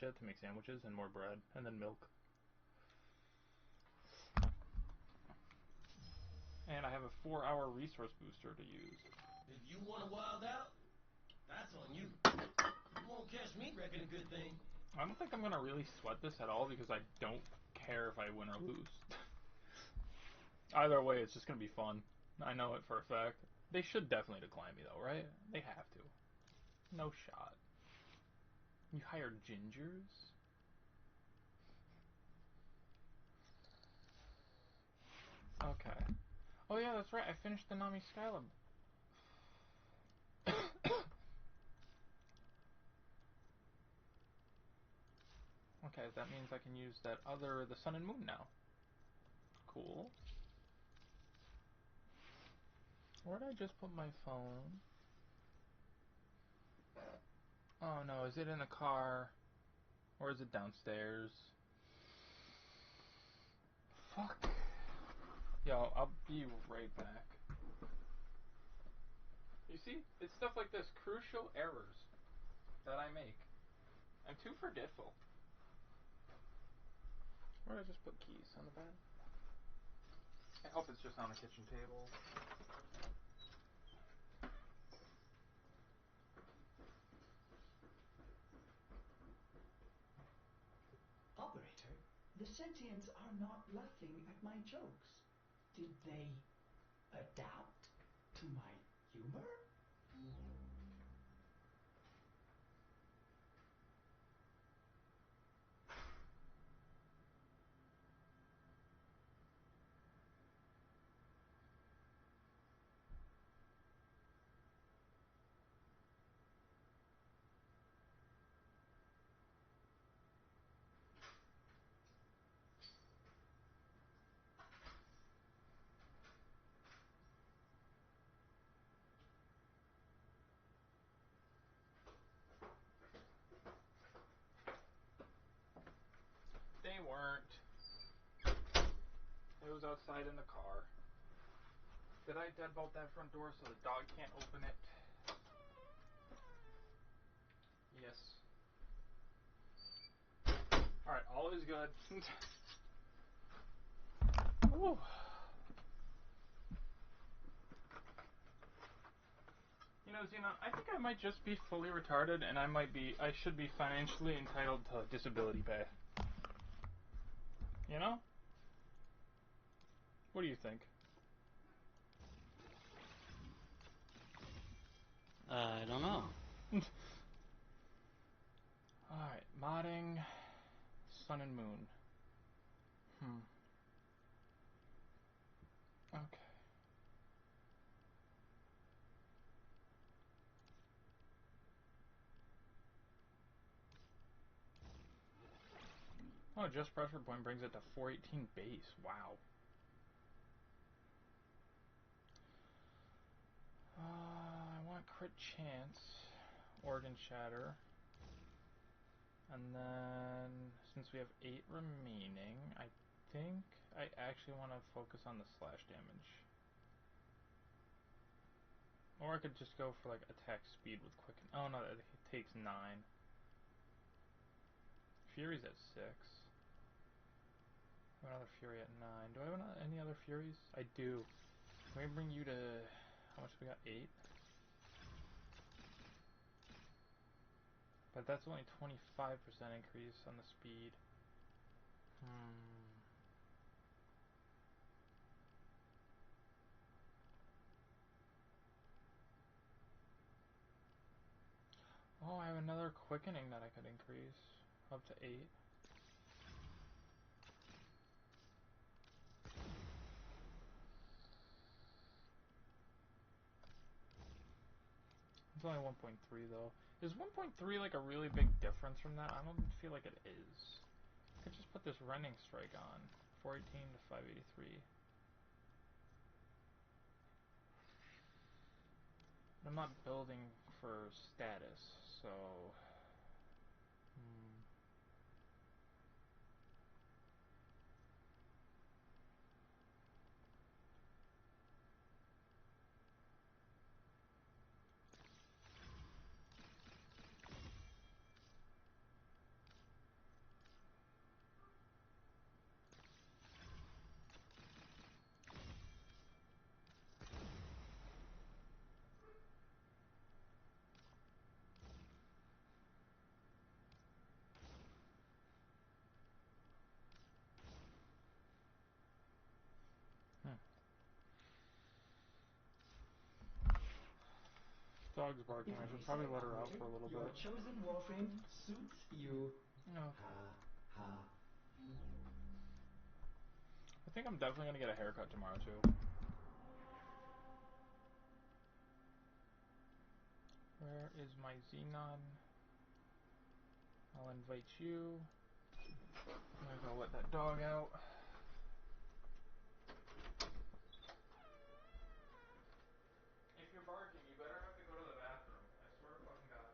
shit to make sandwiches and more bread and then milk. And I have a 4-hour resource booster to use. If you want to wild out, that's on you. You won't catch me wrecking a good thing. I don't think I'm gonna really sweat this at all because I don't care if I win or lose. Either way, it's just gonna be fun. I know it for a fact. They should definitely decline me though, right? They have to. No shot. You hired gingers? Okay. Oh yeah, that's right. I finished the Nami Skylab. Okay, that means I can use that other, the Sun and Moon now. Cool. Where did I just put my phone? Oh no, is it in the car? Or is it downstairs? Fuck. Yo, I'll be right back. You see? It's stuff like this, crucial errors that I make. I'm too forgetful. Where did I just put keys? On the bed? I hope it's just on the kitchen table. Operator, the sentients are not laughing at my jokes. Did they adapt to my humor? They weren't. It was outside in the car. Did I deadbolt that front door so the dog can't open it? Yes. Alright, all is good. Woo. You know, Xenon, I think I might just be fully retarded and I should be financially entitled to disability pay. You know? What do you think? I don't know. Alright, modding Sun and Moon. Okay. Oh, just pressure point brings it to 418 base. Wow. I want crit chance, organ shatter, and then since we have 8 remaining, I think I actually want to focus on the slash damage. Or I could just go for like attack speed with quicken. Oh no, it takes 9. Fury's at 6. I have another Fury at 9. Do I have any other Furies? I do. Can we bring you to... How much we got? 8? But that's only 25% increase on the speed. Oh, I have another quickening that I could increase. Up to 8. It's only 1.3 though. Is 1.3 like a really big difference from that? I don't feel like it is. I could just put this Rending Strike on. 418 to 583. But I'm not building for status, so... Dog's barking. If I I should may probably say, let her out operator, for a little your bit. chosen Warframe suits you. No. Ha ha. I think I'm definitely gonna get a haircut tomorrow too. Where is my Xenon? I'll invite you. I'm gonna go let that dog out. If you're barking, you better have to go to the bathroom. I swear to fucking God.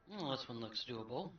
Well, this one looks doable.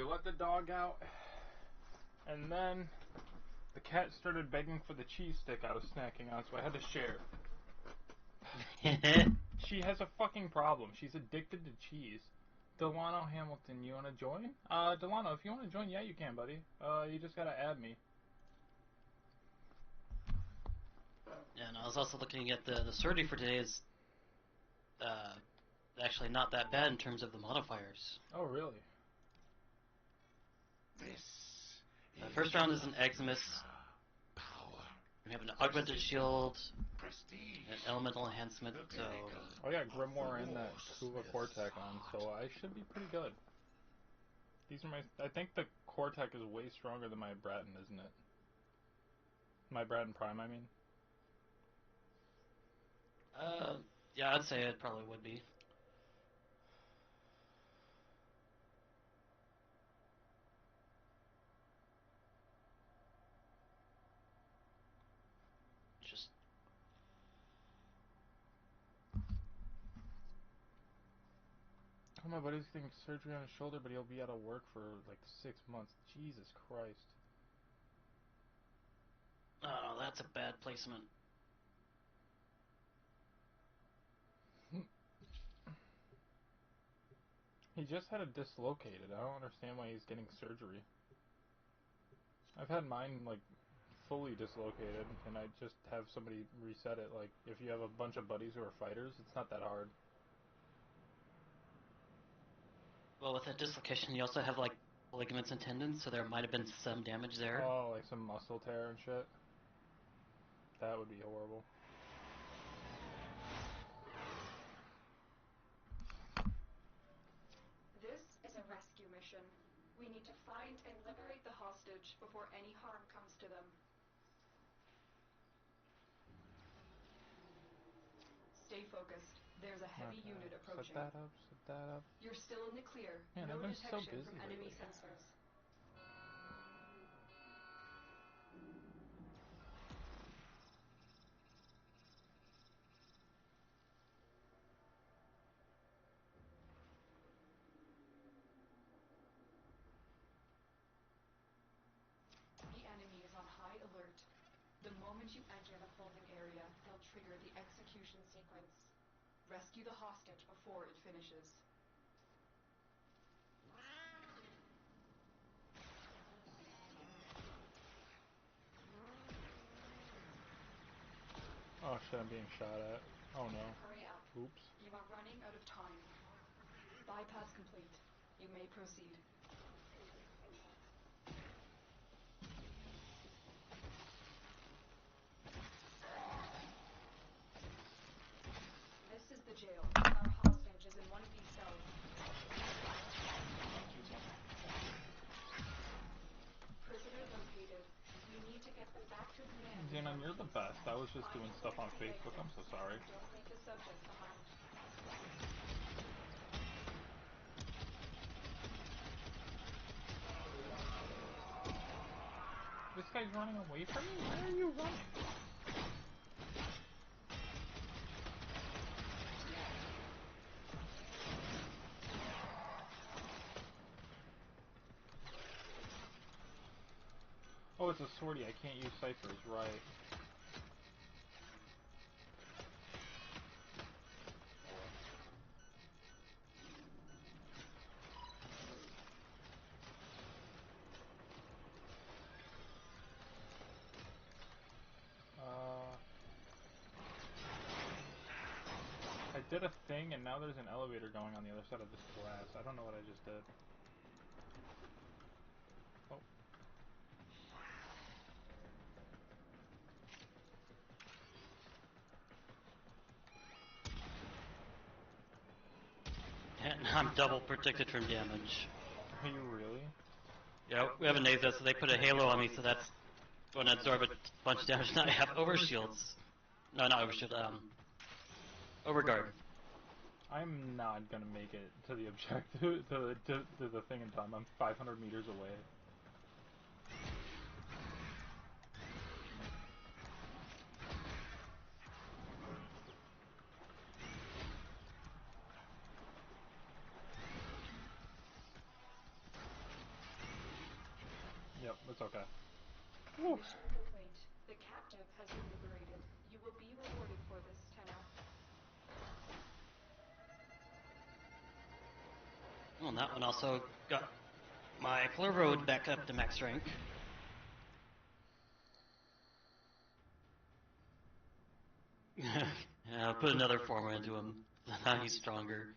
let the dog out, and then the cat started begging for the cheese stick I was snacking on, so I had to share. She has a fucking problem. She's addicted to cheese. Delano Hamilton, you want to join? Delano, if you want to join, yeah, you can, buddy. You just gotta add me. Yeah, and I was also looking at the surgery for today is actually not that bad in terms of the modifiers. Oh, really? The first round is an Eximus. We have an augmented shield, an elemental enhancement, so... Oh yeah, Grimoire and that Kuva Cortec on, so I should be pretty good. These are my... I think the Cortec is way stronger than my Bratton, isn't it? My Bratton Prime, I mean. Yeah, I'd say it probably would be. Just... Oh, my buddy's getting surgery on his shoulder, but he'll be out of work for like 6 months. Jesus Christ. Oh, that's a bad placement. He just had it dislocated. I don't understand why he's getting surgery. I've had mine, like, fully dislocated, and I just have somebody reset it. Like, if you have a bunch of buddies who are fighters, it's not that hard. Well, with that dislocation, you also have, like, ligaments and tendons, so there might have been some damage there. Oh, like some muscle tear and shit? That would be horrible. This is a rescue mission. We need to find and liberate the hostage before any harm comes to them. Stay focused. There's a heavy unit approaching. Set that up. You're still in the clear. Man, no I've been so detection busy from enemy lately. sensors. The enemy is on high alert. The moment you enter the holding area, they'll trigger the execution sequence. Rescue the hostage before it finishes. Oh shit, I'm being shot at. Oh no. Hurry up. Oops. You are running out of time. Bypass complete. You may proceed. This is the jail. Our hostage is in one of these cells. Prisoner located. We need to get them back to command. Xenon, you're the best. I was just doing stuff on Facebook. I'm so sorry. Don't leave the subject behind. This guy's running away from me? Where are you running? Oh, it's a sortie. I can't use ciphers. Right. I did a thing, and now there's an elevator going on the other side of this glass. I don't know what I just did. Oh. And I'm double protected from damage. Are you really? Yeah, we have a Naza, so they put a halo on me, so that's going to absorb a bunch of damage. Now I have overshields. No, not overshield, overguard. I'm not gonna make it to the objective, to the thing in time. I'm 500 meters away. Yep, it's okay. Whew. Mission complete. The captive has been liberated. You will be rewarded for this, Tenno. Well, and that one also got my Fleur Road back up to max rank. Yeah, put another former into him. Now he's stronger.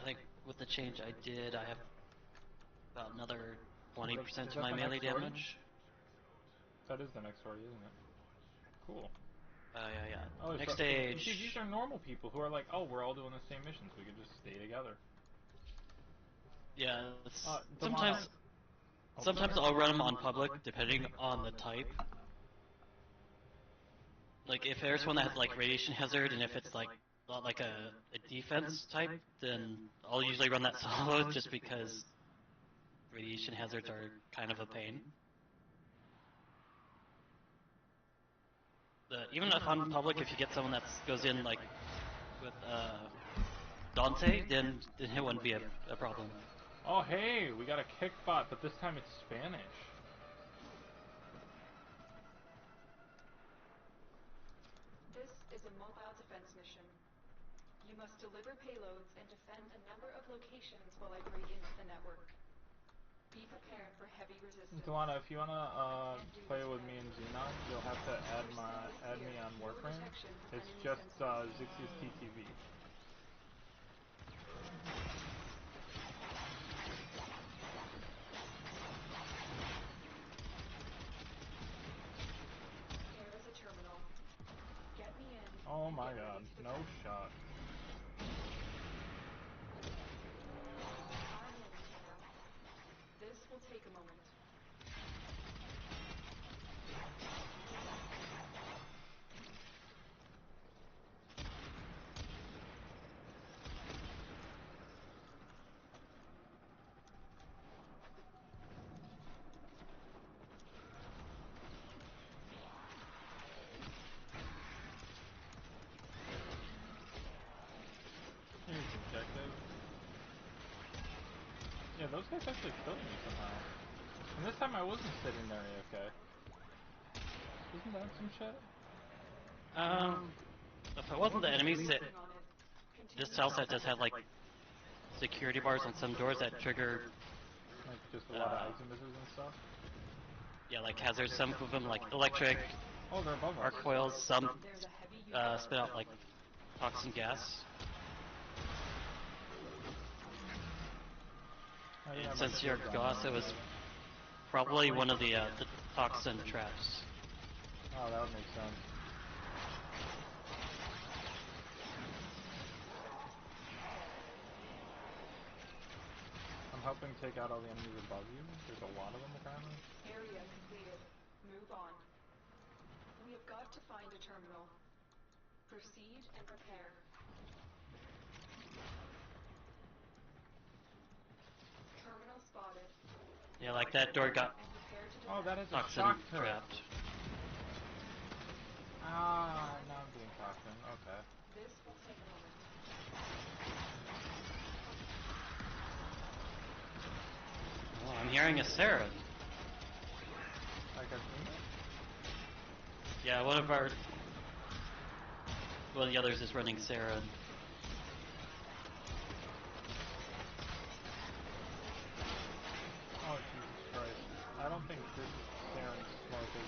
I think with the change I did, I have about another 20% to my melee damage. That is the next story, isn't it? Cool. Yeah. Oh, Next so, stage. see, these are normal people who are like, oh, we're all doing the same missions. We could just stay together. Yeah, Delana. sometimes I'll run them on public, depending on the type. Like, if there's one that has, like, radiation hazard, and if it's, like a defense type, then I'll usually run that solo, just because radiation hazards are kind of a pain. Even if on public, if you get someone that goes in, like, with, Dante, then it wouldn't be a problem. Oh, hey, we got a kick bot, but this time it's Spanish. This is a mobile defense mission. You must deliver payloads and defend a number of locations while I break into the network. Be prepared for heavy resistance. Delana, if you wanna play with me in Xenon, you'll have to add me on Warframe. It's just Zixi's TTV. There is a terminal. Get me in. Oh and my get ready god, to no defend. shot. I'm in, Tenno. This will take a moment. Here's the objective. Yeah, those guys actually killed me somehow. And this time I wasn't sitting there AFK. Isn't that some shit? If it wasn't the enemies, Working on it. this Continue house that does have, like, security bars on some doors that trigger, Like, just a lot of azimuths and stuff? yeah, like hazards. Some of them, like electric, Oh, they're above us. arc coils, some There's a heavy unit. spit out, like, toxin gas. I didn't And have my since you're shields on Goss, now. it was probably one of the toxin traps. Oh, that would make sense. I'm helping take out all the enemies above you. There's a lot of them apparently. Area completed. Move on. We have got to find a terminal. Proceed and prepare. Terminal spotted. Yeah, like that door got And prepare to Oh, defend. that is a toxin shock turret. trapped. Ah, now I'm being toxin. Okay. This will take a moment. Oh, I'm hearing a Sarah. Like I've seen it? Yeah, one of the others is running Sarah. Oh, Jesus Christ. I don't think this is Saren's smoke, is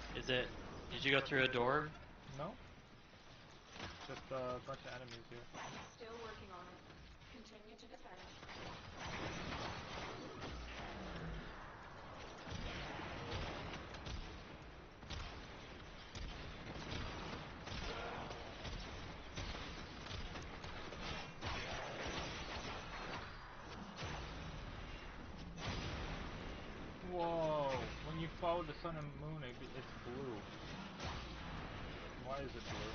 it? Is it? Did you go through a door? No? Just a bunch of enemies here. Still working on it. Continue to defend. Whoa! When you follow the sun and moon, it's blue. Why is it blue?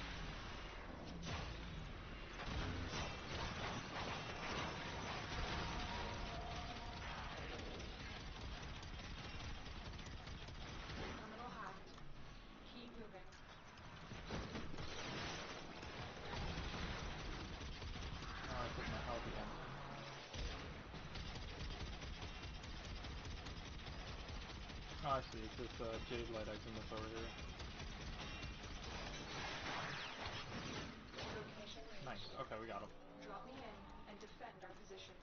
Terminal hacked. Keep moving. I see. It's this jade light azimuth over here. Location reached. Nice. Okay, we got him. Drop me in and defend our position.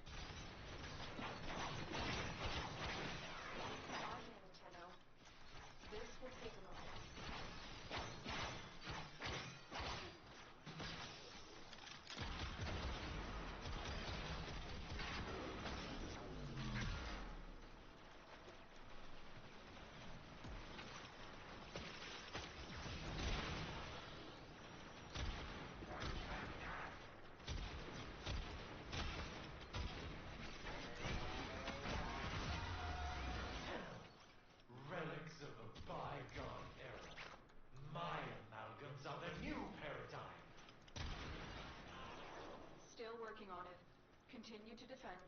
I'm in, Tenno. This will take a moment. Relics of a bygone era. My amalgams are the new paradigm. Still working on it. Continue to defend.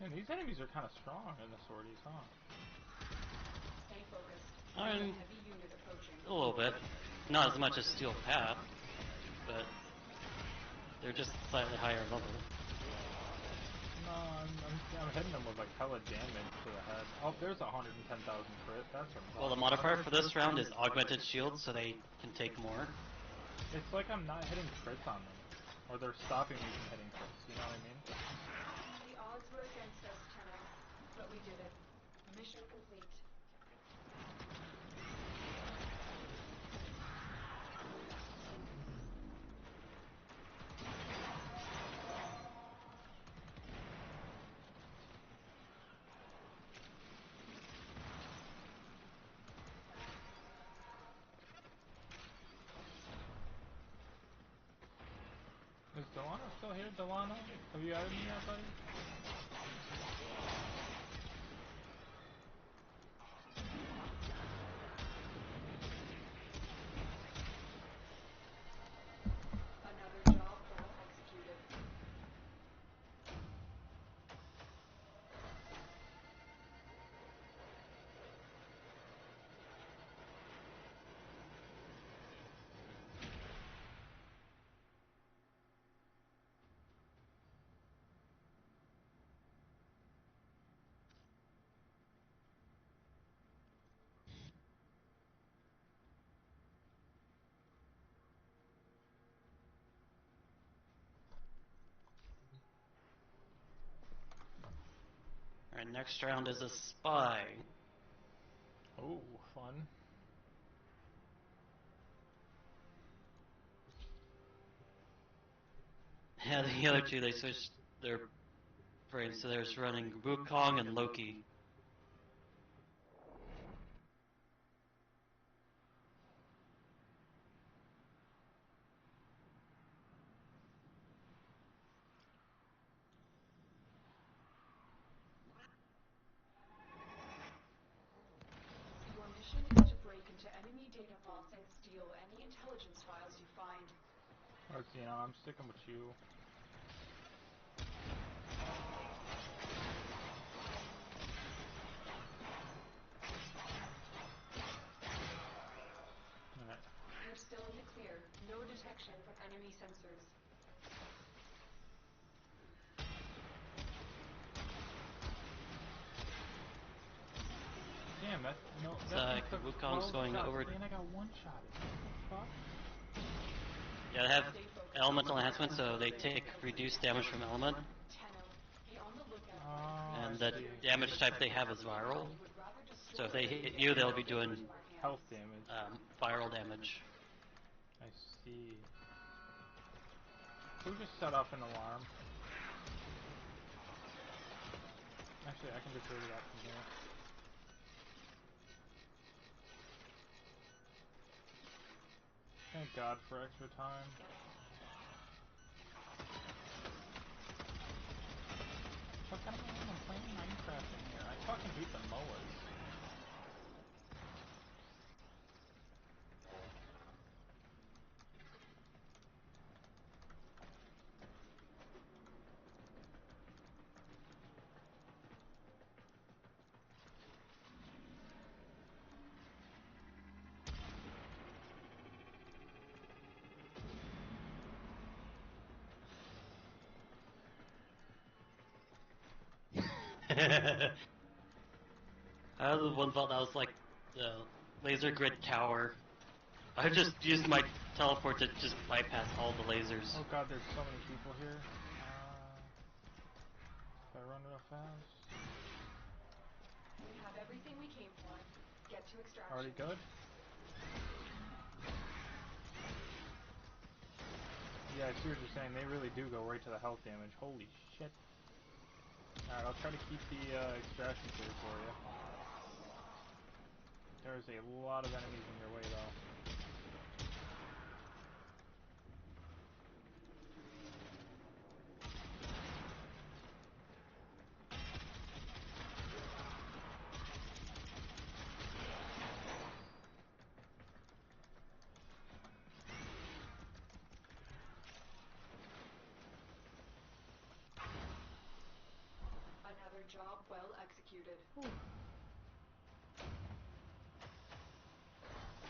Man, these enemies are kind of strong in the sorties, huh? Stay focused. I There's a mean, heavy unit approaching. a little bit. Not as much as Steel Path, but they're just slightly higher level. No, I'm hitting them with like hella damage to the head. Oh, there's 110,000 crit. That's what I'm Well, the talking about. modifier for this round is augmented shield, so they can take more. It's like I'm not hitting crits on them. Or they're stopping me from hitting crits, you know what I mean? The odds were against us, Tenno, but we did it. Mission complete. Is Delano still here? Delano? Have you added me yet, buddy? Another job well executed. Alright, next round is a spy. Oh, fun. Yeah, the other two, they switched their brains, so there's running Wukong and Loki. Your mission is to break into enemy data vaults and steal any intelligence files you find. Let's see, I'm sticking with you. Alright. You're still in the clear. No detection from enemy sensors. Damn, that no. It's That like thing took Wukong's 12 going shots, over. and I got one shot. What Yeah, they have Stay focused. elemental enhancement, so they take reduced damage from element, Tenno, be on the lookout. the fuck? Oh, and I the see. damage type they have is viral. You would rather destroy So if they than hit get you, they'll your be doing into our hands. Health damage. viral damage. I see. Who just set off an alarm? Actually, I can just go to that from here. Thank God for extra time. What kind of man? I'm playing Minecraft in here. I fucking hate the MOAs. The one vault that was like the laser grid tower. I just used my teleport to just bypass all the lasers. Oh god, there's so many people here. If I run real fast. We have everything we came for. Get to extraction. Already good? Yeah, I see what you're saying. They really do go right to the health damage. Holy shit. Alright, I'll try to keep the extraction clear for you. There's a lot of enemies in your way, though. Another job well executed.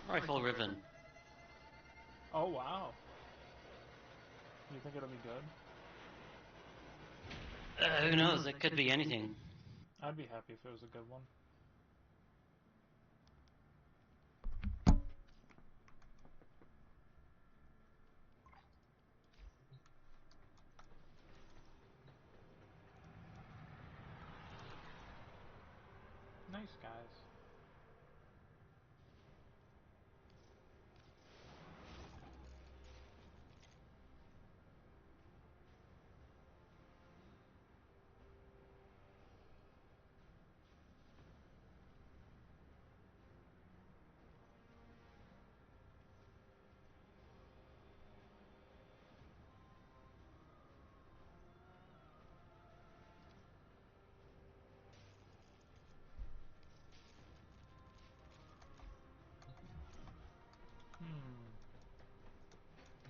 Rifle ribbon. Oh, wow. You think it'll be good? Who knows? It could be anything. I'd be happy if it was a good one. Nice, guys.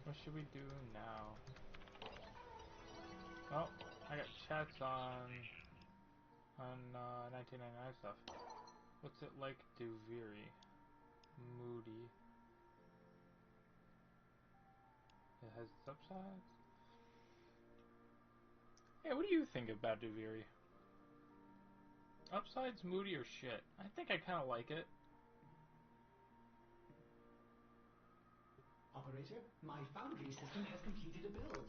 What should we do now? Oh, I got chats on 1999 stuff. What's it like, Duviri? Moody. It has its upsides. Hey, what do you think about Duviri? Upsides, moody, or shit? I think I kind of like it. Operator, my foundry system has completed a build.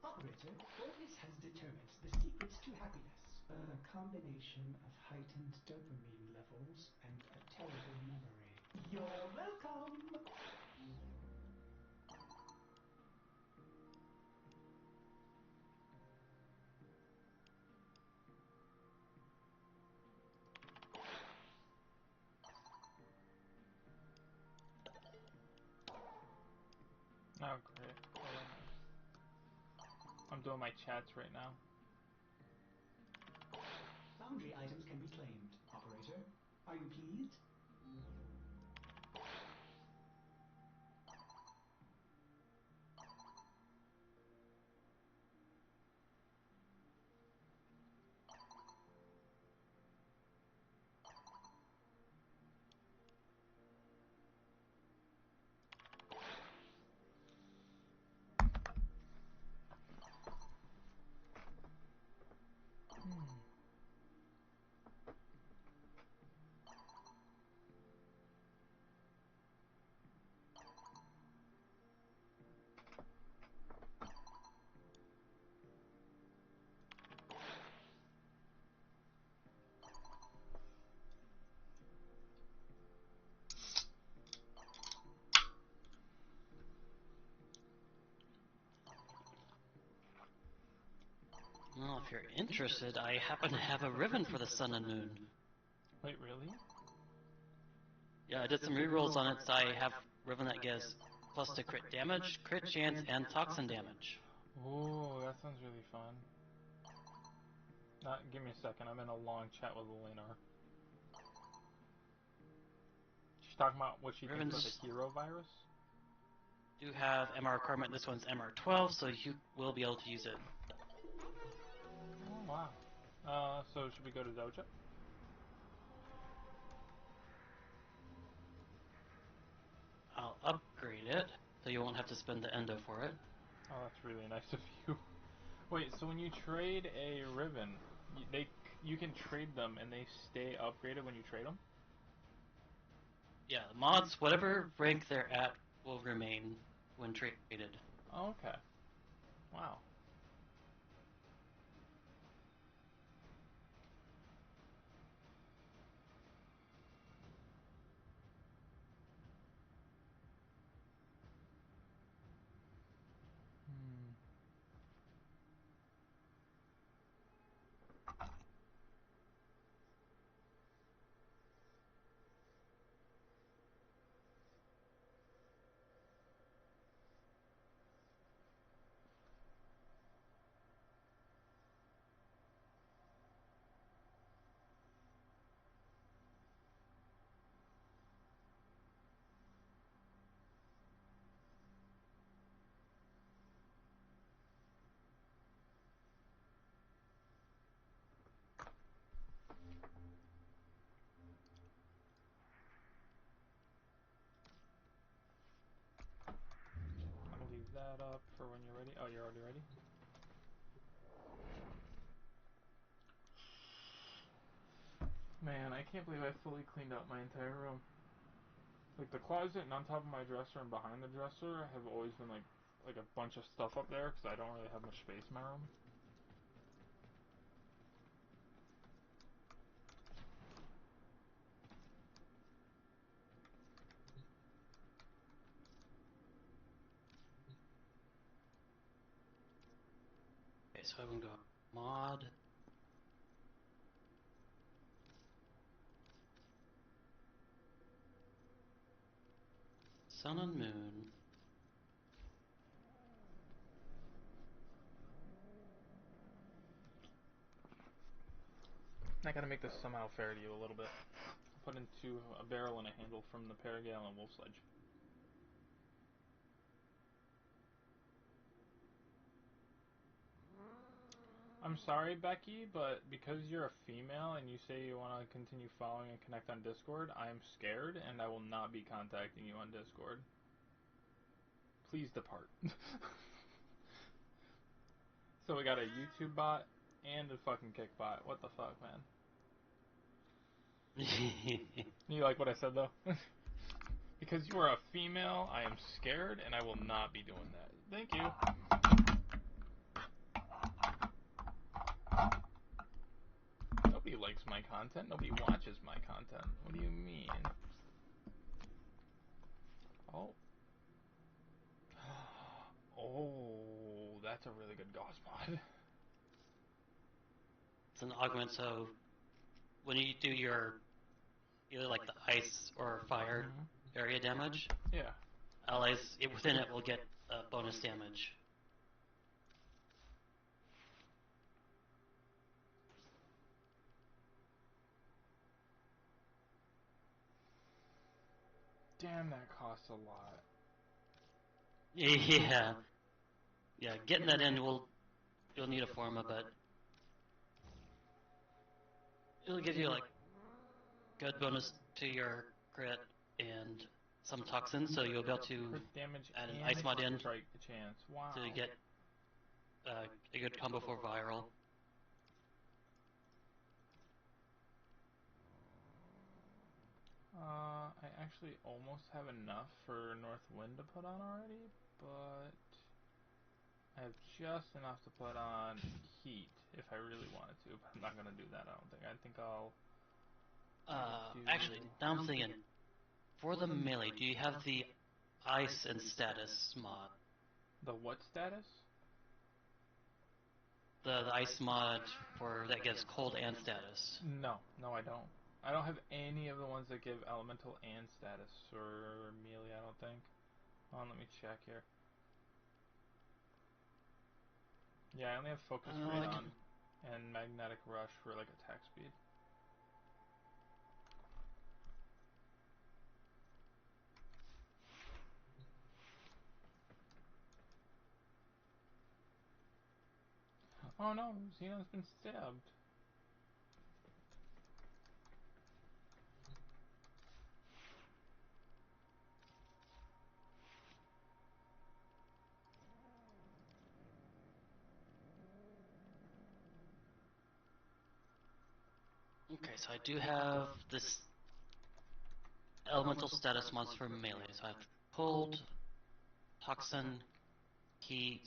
Operator, Orbis has determined the secrets to happiness. A combination of heightened dopamine levels and a terrible memory. You're welcome! Oh, great. I'm doing my chats right now. Foundry items can be claimed. Operator, are you pleased? Well, if you're interested, I happen to have a ribbon for the sun and moon. Wait, really? Yeah, I did some rerolls on it, so I have ribbon that gives plus to crit damage, crit chance, and toxin damage. Ooh, that sounds really fun. Give me a second. I'm in a long chat with Eleanor. She's talking about what she thinks about the hero virus. Do have MR requirement. This one's MR12, so you will be able to use it. Oh, wow. So should we go to Doja? I'll upgrade it, so you won't have to spend the endo for it. Oh, that's really nice of you. Wait, so when you trade a Riven, you can trade them and they stay upgraded when you trade them? Yeah, mods, whatever rank they're at, will remain when traded. Oh, okay. Wow. Hmm. I'll leave that up for when you're ready. Oh, you're already ready? Man, I can't believe I fully cleaned out my entire room. Like the closet and on top of my dresser and behind the dresser have always been like a bunch of stuff up there because I don't really have much space in my room. Okay, so I'm gonna go mod. Sun and Moon. I gotta make this somehow fair to you a little bit. Put into a barrel and a handle from the Paragale and Wolf Sledge. I'm sorry, Becky, but because you're a female and you say you want to continue following and connect on Discord, I am scared and I will not be contacting you on Discord. Please depart. So we got a YouTube bot and a fucking kick bot. What the fuck, man? You like what I said, though? Because you are a female, I am scared and I will not be doing that. Thank you. Nobody likes my content. Nobody watches my content. What do you mean? Oh. Oh, that's a really good Gauss mod. It's an augment, so when you do your either like the ice or fire area damage, Yeah. allies within it will get bonus damage. Damn, that costs a lot. Yeah, yeah. Getting that in you'll need a forma, but it'll give you like good bonus to your crit and some toxins, so you'll be able to Crit damage add an and ice mod in strike chance. Wow. to get a good combo for viral. I actually almost have enough for North Wind to put on already, but I have just enough to put on Heat if I really wanted to, but I'm not going to do that, I don't think. I think I'll Actually, now I'm thinking, for the melee, do you have the ice and status mod? The what status? The ice mod for that gives cold and status. No, I don't. I don't have any of the ones that give elemental and status or melee, I don't think. Hold on, let me check here. Yeah, I only have focus rate on and magnetic rush for like attack speed. Oh no, Xeno's been stabbed. Okay, so I do have this elemental status mods for melee. So I have cold, toxin, heat.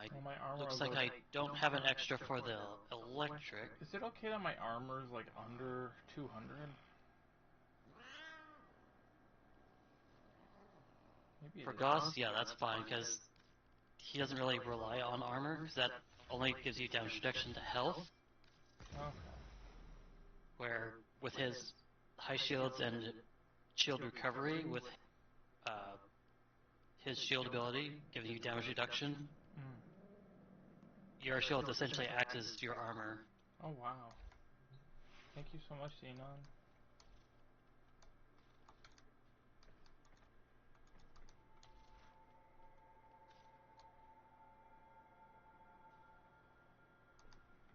I Well, my armor looks is like I okay. don't have an extra for the electric. Is it okay that my armor is like under 200? Maybe it For is. Goss, yeah, that's fine because he doesn't really rely on armor because that only gives you damage reduction to health. Okay. Where with his high shields and shield recovery with uh, his shield ability giving you damage reduction, Mm. your shields essentially act as your armor. Oh wow. Thank you so much, Xenon.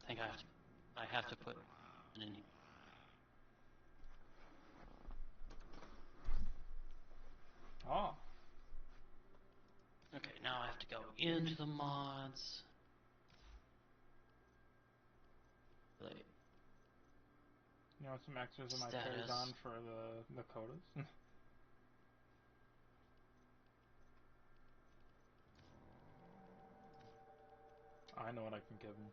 I think I have to put it in here. Oh. Okay, now I have to go into the mods. Like, You want some extras of my status. Paragon for the Kodas? I know what I can give him.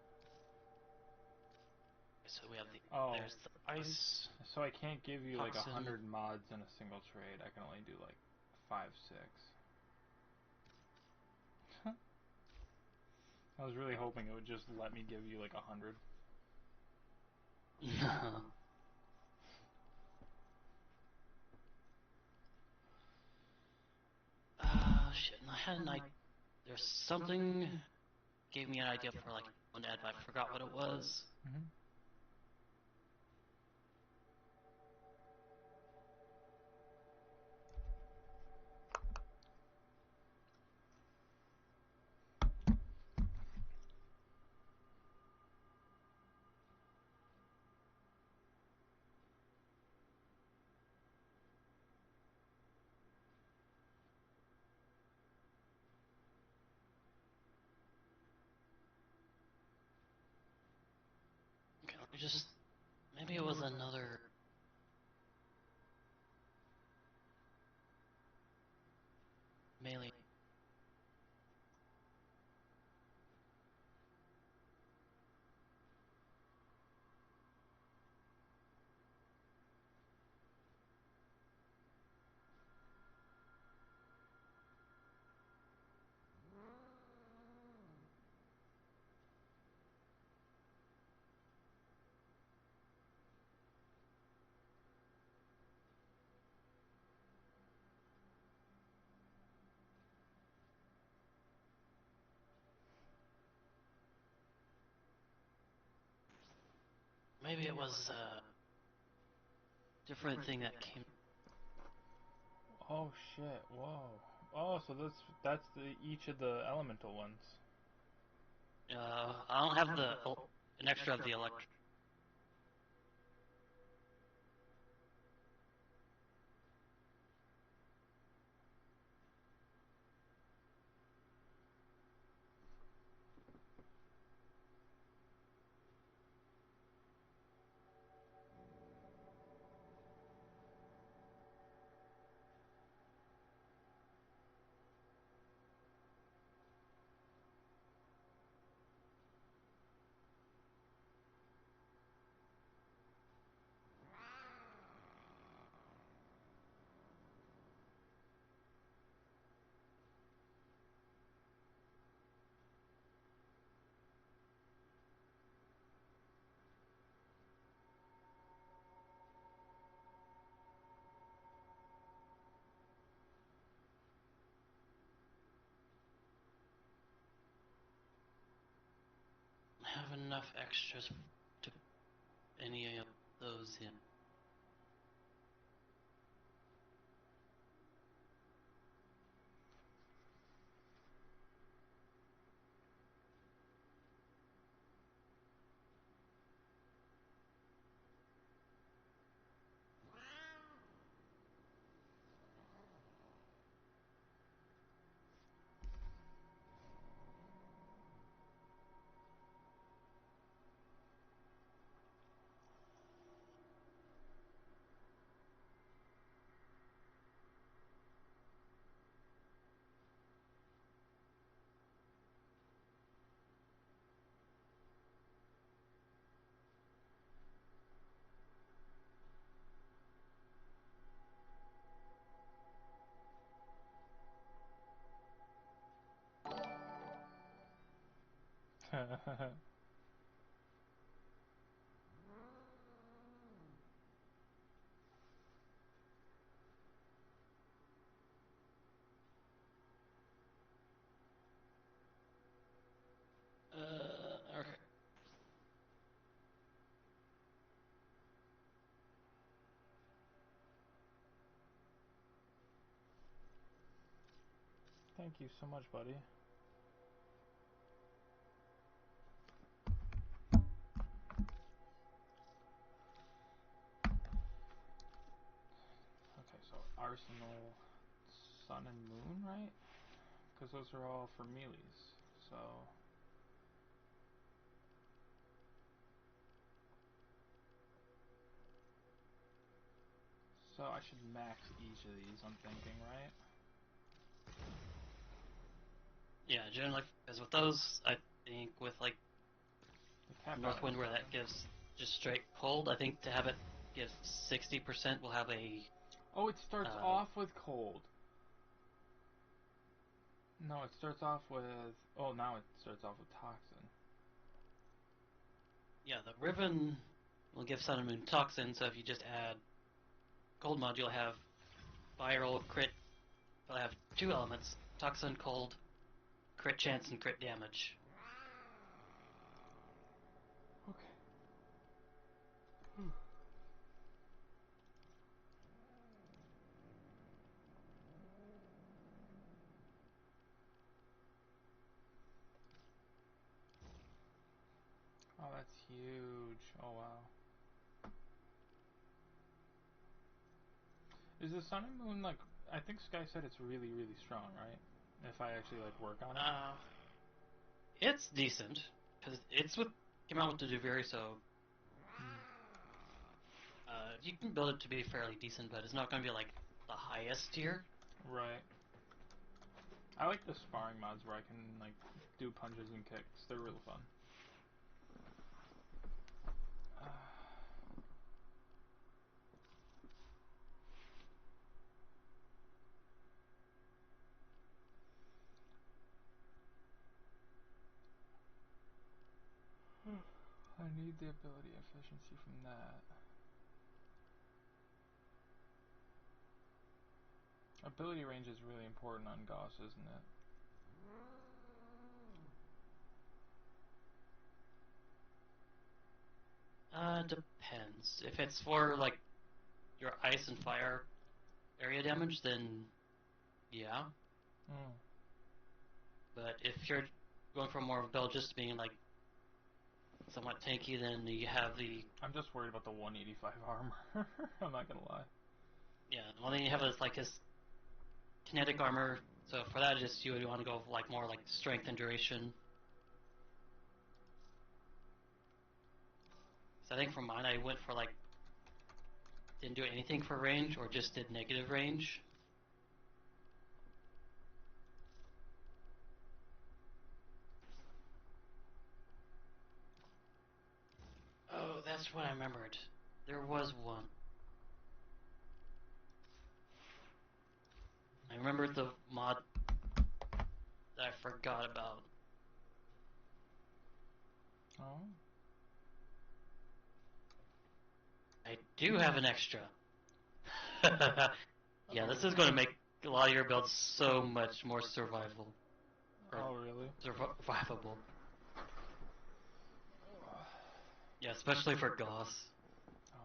So we have the Oh. there's the ice. So I can't give you like Toxin. 100 mods in a single trade. I can only do like 5, 6. I was really hoping it would just let me give you like 100. No. Shit, and I had an idea. There's something gave me an idea for like one to add, but I forgot what it was. Mm-hmm. Okay, let me just. Maybe it was another. Melee. Maybe it was a different thing that came. Oh shit! Whoa! Oh, so that's each of the elemental ones. I don't have an extra of the electric. Have enough extras to any of those in. Okay. Thank you so much, buddy. Okay, so Arsenal, Sun and Moon, right? Because those are all for melees. So I should max each of these, I'm thinking, right? Yeah, generally, because with those, I think with like The cap North out Wind, at where that 7. gives just straight cold, I think to have it give 60%, we'll have a. Oh, it starts off with cold. No, it starts off with. Oh, now it starts off with toxin. Yeah, the Riven will give Sun and Moon Toxin, so if you just add Cold mod, you'll have Viral, Crit. You'll have 2 elements: Toxin, Cold, Crit Chance, and Crit Damage. Okay. Oh, that's huge. Oh, wow. Is the Sun and Moon, like, I think Sky said it's really, really strong, right? If I actually, like, work on it? It's decent, because it's with, came out with the Duviri, so you can build it to be fairly decent, but it's not going to be like the highest tier. Right. I like the sparring mods where I can, like, do punches and kicks. They're real fun. I need the ability efficiency from that. Ability range is really important on Gauss, isn't it? Depends. If it's for like your ice and fire area damage, then yeah. But if you're going for more of a build just being like somewhat tanky, then you have the. I'm just worried about the 185 armor. I'm not gonna lie. Yeah, the one thing you have is like his kinetic armor. So for that, just you would want to go like more like strength and duration. So I think for mine, I went for like didn't do anything for range or just did negative range. Oh, that's what I remembered. There was one. I remembered the mod that I forgot about. Oh? I do have an extra. Yeah, this is going to make a lot of your builds so much more survivable. Oh, really? Survivable. Yeah, especially for Goss. Oh.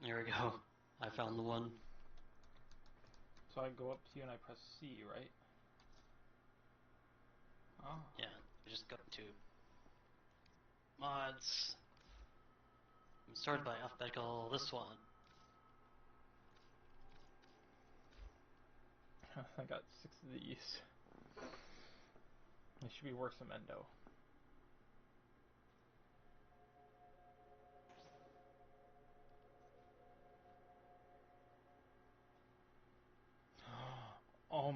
There we go. I found the one. So I go up to you and I press C, right? Oh. Yeah, we just go to mods. I'm sorted by alphabetical. This one. I got 6 of these. It should be worth some endo.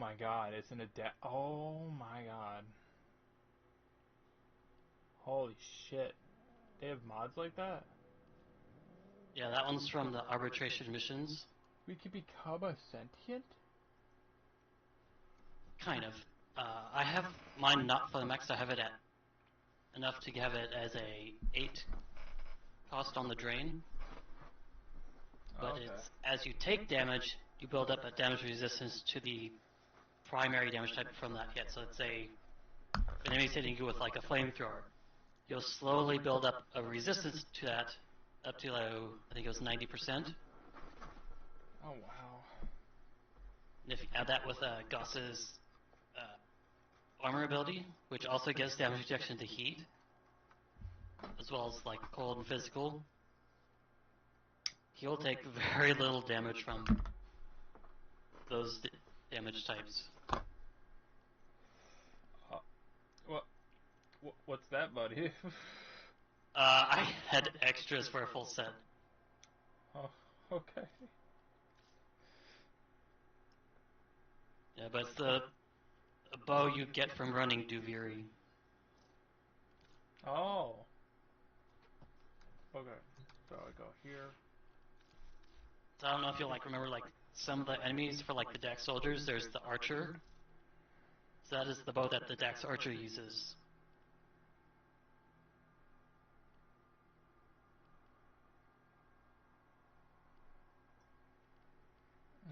my god, it's an oh my god. Holy shit. They have mods like that? Yeah, that one's from the arbitration missions. We could become a sentient? Kind of. I have mine not fully maxed. I have it at enough to have it as a 8 cost on the drain. But Okay. it's as you take damage, you build up a damage resistance to the primary damage type from that hit. So let's say if an enemy's hitting you with like a flamethrower, you'll slowly build up a resistance to that up to I think it was 90%. Oh wow. And if you add that with Goss's armor ability, which also gives damage reduction to heat, as well as like cold and physical, he'll take very little damage from those damage types. What? What's that, buddy? I had extras for a full set. Oh, okay. Yeah, but it's the bow you get from running Duviri. Oh. Okay. So I go here. So I don't know if you'll like remember like some of the enemies for like the Dax soldiers. There's the archer. So that is the bow that the Dax archer uses.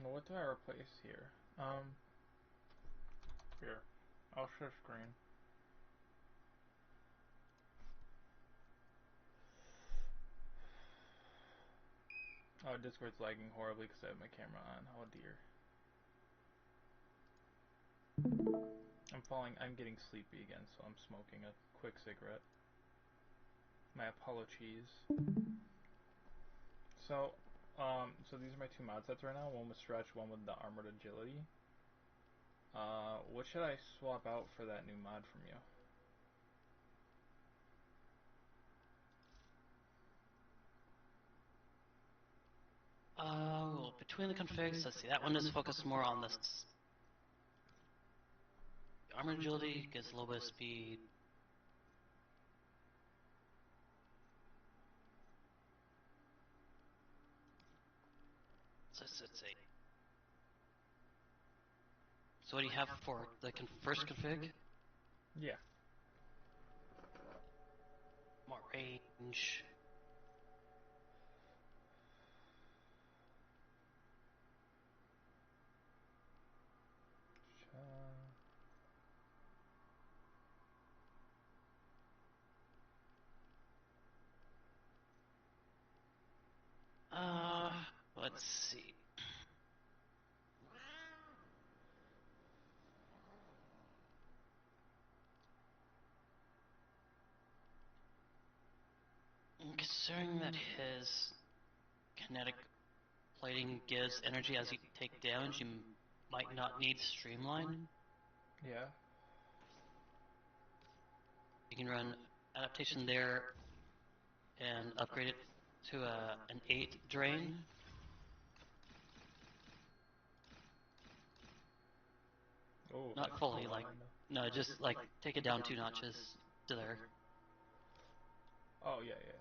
What do I replace here? Here. I'll share screen. Oh, Discord's lagging horribly because I have my camera on. Oh dear. I'm getting sleepy again, so I'm smoking a quick cigarette. My apologies. So, so these are my two mod sets right now. One with stretch, one with the armored agility. What should I swap out for that new mod from you? Well, between the configs, let's see, that one is focused more on this. The armor agility gets a little bit of speed. So let's see. So what do you have for the first config? Yeah. More range. Let's see. Considering that his kinetic plating gives energy as you take damage, you might not need streamline. Yeah. You can run adaptation there and upgrade it to an 8 drain. Oh, Not fully, like, no, just like take it down 2 notches to there. Oh, yeah, yeah.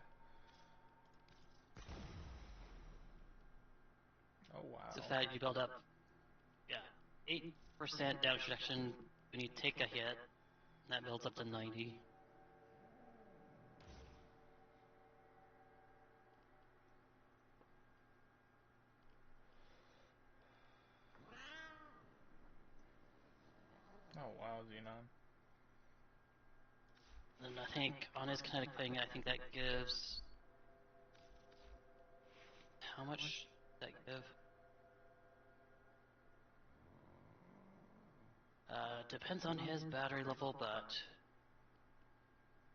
Oh, wow. So if that you build up, yeah, 8% damage reduction when you take a hit, and that builds up to 90. Oh, wow, Xenon. And I think on his kinetic plating, I think that gives, how much does that give? Depends on his battery level, but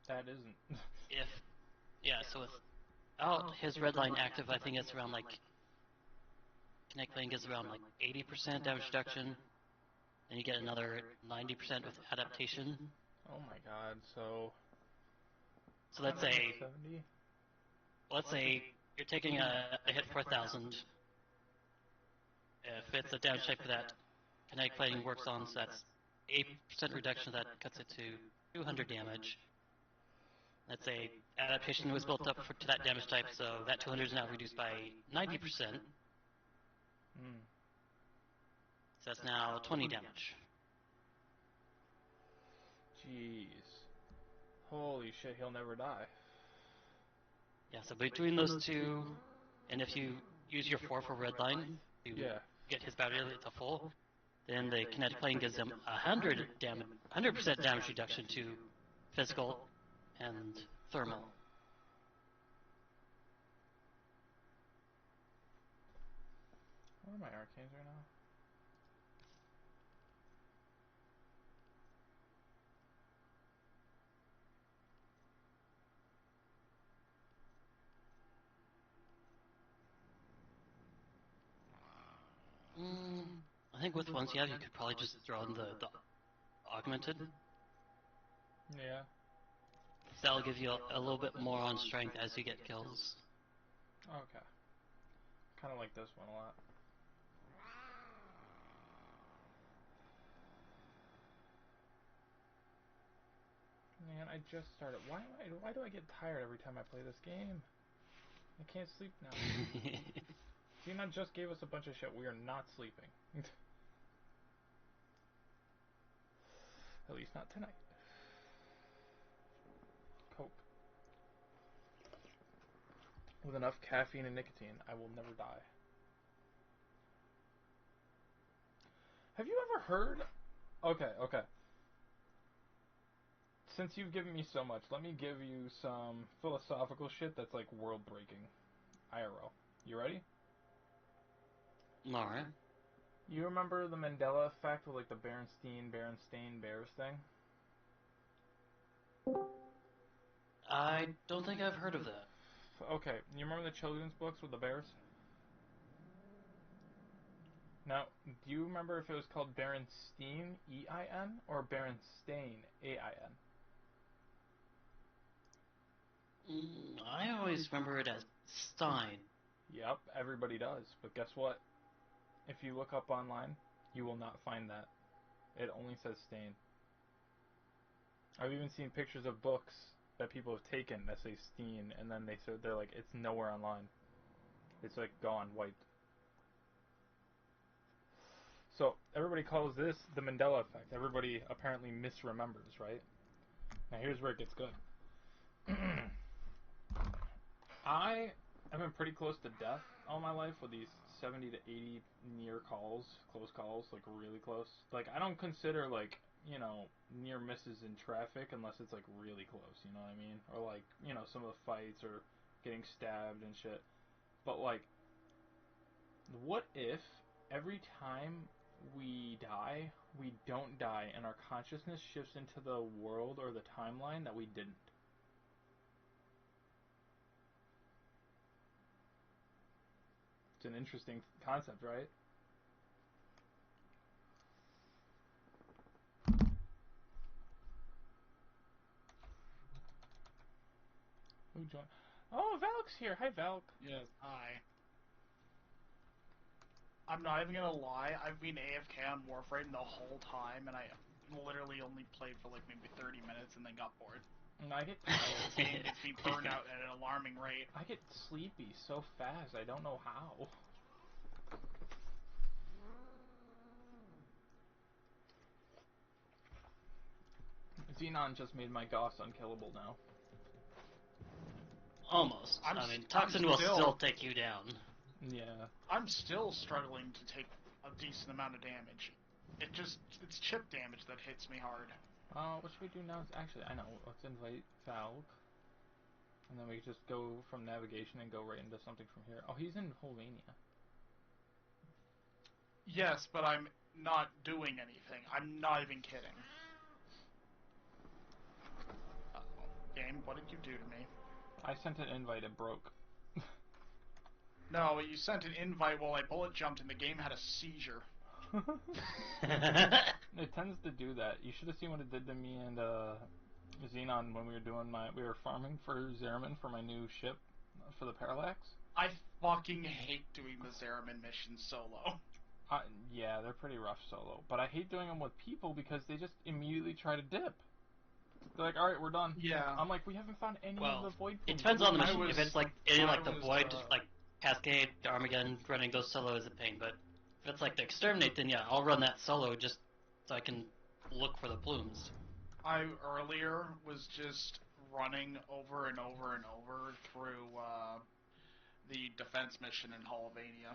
That isn't. if, yeah, so without his red line active, I think it's around like, kinetic plating gives around like 80% damage reduction, and you get another 90% with adaptation. Oh my god, so... So let's say, 70? let's say you're taking a hit for 1,000. If it's a damage type for that kinetic plating works on, so that's 8% reduction. That cuts it to 200 damage. Let's say adaptation was built up to that damage type, so that 200 is now reduced by 90%. So that's now 20 damage. Jeez. Holy shit, he'll never die. Yeah, so between those two, and if you use your 4 for red line to get his battery to full, then the kinetic plane gives him 100% damage reduction to physical and thermal. Where are my arcanes right now? I think with ones you have, you could probably just throw in the augmented. Yeah. So that'll give you a little bit more on strength as you get kills. Okay. Kind of like this one a lot. Man, I just started. Why do I get tired every time I play this game? I can't sleep now. Xenon just gave us a bunch of shit. We are not sleeping. At least not tonight. Coke. With enough caffeine and nicotine, I will never die. Have you ever heard... Okay. Since you've given me so much, let me give you some philosophical shit that's like world-breaking. IRL. You ready? Alright. You remember the Mandela effect with like the Berenstain Bears thing? I don't think I've heard of that. Okay, you remember the children's books with the bears? Now, do you remember if it was called Berenstain, E-I-N, or Berenstain, A-I-N? I always remember it as Stein. Yep, everybody does. But guess what? If you look up online, you will not find that. It only says Stain. I've even seen pictures of books that people have taken that say Steen, and then they're like, it's nowhere online. It's like gone, wiped. So everybody calls this the Mandela effect. Everybody apparently misremembers, right? Now here's where it gets good. I have been pretty close to death all my life with these 70 to 80 near calls, close calls, like really close. Like I don't consider like, you know, near misses in traffic unless it's like really close, you know what I mean? Or like, you know, some of the fights or getting stabbed and shit. But like, what if every time we die, we don't die and our consciousness shifts into the world or the timeline that we didn't? It's an interesting concept, right? Who joined? Oh, Valk's here. Hi, Valk. Yes, hi. I'm not even gonna lie, I've been AFK on Warframe the whole time, and I literally only played for like maybe 30 minutes and then got bored. And I get tired. This game gets me burned out at an alarming rate. I get sleepy so fast. I don't know how. Xenon just made my Goss unkillable now. Almost. I mean, Toxin will still take you down. Yeah. I'm still struggling to take a decent amount of damage. It's chip damage that hits me hard. What should we do now? Actually, I know. Let's invite Valk. And then we just go from navigation and go right into something from here. Oh, he's in Holvania. Yes, but I'm not doing anything. I'm not even kidding. Uh-oh. Game, what did you do to me? I sent an invite, it broke. No, you sent an invite while I bullet jumped and the game had a seizure. It tends to do that. You should have seen what it did to me and Xenon when we were farming for Zeramin for my new ship for the Parallax. I fucking hate doing the Zeramin mission solo. Yeah, they're pretty rough solo. But I hate doing them with people because they just immediately try to dip. They're like, alright, we're done. Yeah. I'm like, we haven't found any of the Well, void it things. depends on the I mission. If was- it's like any like the I was, Void, like Cascade, Armageddon, running those solo is a pain. But if it's like the Exterminate, then yeah, I'll run that solo just so I can look for the plumes. I earlier was just running over and over and over through the defense mission in Hallvania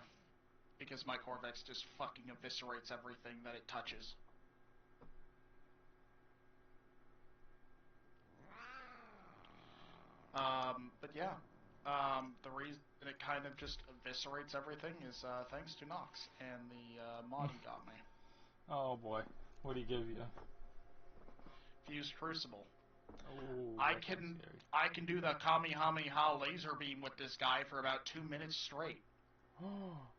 because my Corvex just fucking eviscerates everything that it touches. But yeah, the reason it kind of just eviscerates everything is thanks to Nox and the mod he got me. Oh boy, what do he give you? Fused Crucible. Oh, I that sounds scary. can do the Kamehameha laser beam with this guy for about 2 minutes straight.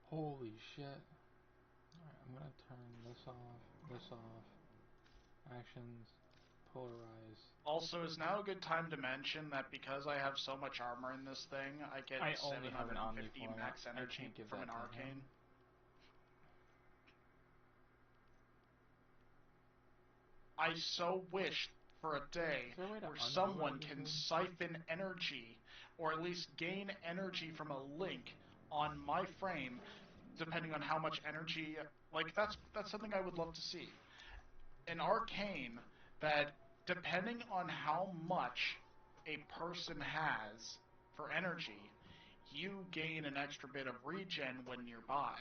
Holy shit. Alright, I'm gonna turn this off. Actions, polarize. Also, is now a good time to mention that because I have so much armor in this thing, I get I only have an 750 Omniform. max I energy can't give from that an to him. arcane. I so wish for a day Is there a way to where undo someone what I just can did? siphon energy, or at least gain energy from a link on my frame, depending on how much energy. Like that's something I would love to see. An arcane that, depending on how much a person has for energy, you gain an extra bit of regen when nearby.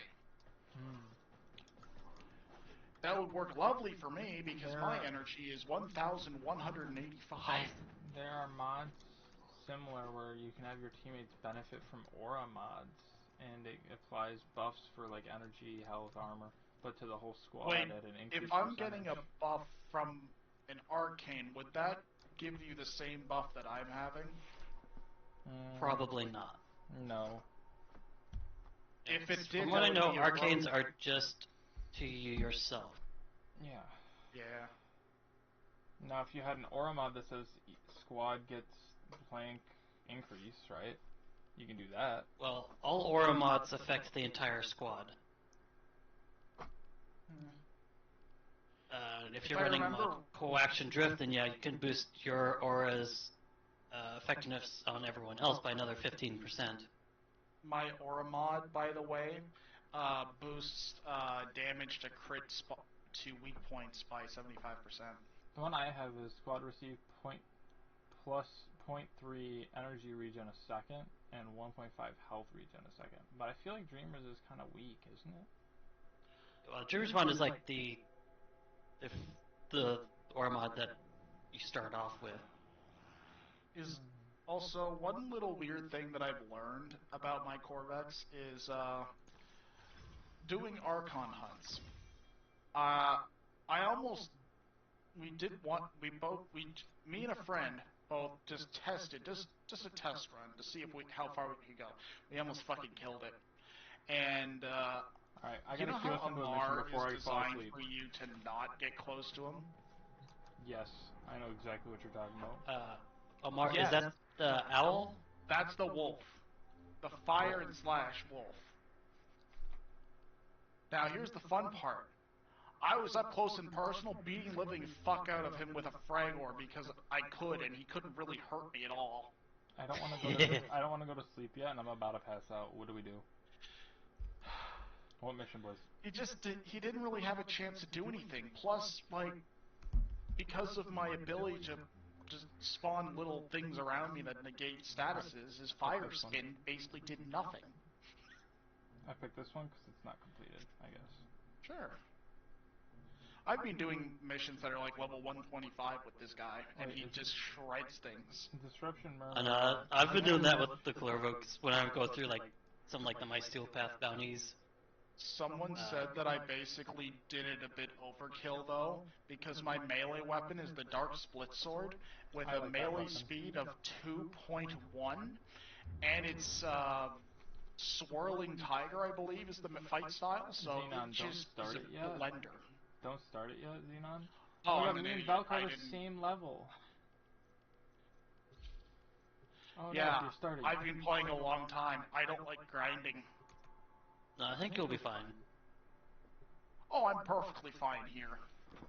That would work lovely for me because my energy is 1,185. There are mods similar where you can have your teammates benefit from aura mods, and it applies buffs for like energy, health, armor, but to the whole squad Wait, at an increased if I'm percentage. getting a buff from an arcane, would that give you the same buff that I'm having? Probably not. No. If it did, From what I that know, would be a arcanes rogue. are just to you yourself. Yeah. Yeah. Now, if you had an aura mod that says squad gets blank increase, right? You can do that. Well, all aura mods affect the entire squad. If you're I running remember- like coaction drift, then yeah, you can boost your aura's effectiveness on everyone else by another 15%. My aura mod, by the way, boosts damage to to weak points by 75%. The one I have is squad receive plus 0.3 energy regen a second and 1.5 health regen a second. But I feel like Dreamers is kind of weak, isn't it? Well, Dreamers one is like the aura mod that you start off with. Is also one little weird thing that I've learned about my Corvex is doing Archon hunts. Me and a friend both just tested, just a test run to see if how far we could go. We almost fucking killed it. And Alright, I you gotta know queue how us into a mission Amar before I is fall designed asleep. for you to not get close to him? Yes, I know exactly what you're talking about. Omar, Yes. is that the owl? That's the wolf. The fire and slash wolf. Now here's the fun part. I was up close and personal beating living fuck out of him with a fragor because I could and he couldn't really hurt me at all. I don't want to go to sleep yet, and I'm about to pass out. What do we do? What mission, boys? He didn't really have a chance to do anything. Plus, like, because of my ability to just spawn little things around me that negate statuses, his fire spin basically did nothing. I picked this one because it's not completed, I guess. Sure. I've been doing missions that are like level 125 with this guy, and he just shreds things. Disruption Murmur. And I've been doing that with the Clervokes when I go through like some like the My Steel Path bounties. Someone said that I basically did it a bit overkill though, because my melee weapon is the Dark Split Sword with I a like that melee weapon. speed of 2.1, and it's Swirling Tiger, I believe, is the fight style. So Xenon, it don't just start is it a yet. blender. Don't start it yet, Xenon. Oh, my I'm god, an me and idiot. Valk I are the didn't. same level. Oh no, Yeah, you're starting. I've been playing a long time. I don't like grinding. No, I think you'll be fine. oh, I'm perfectly fine here.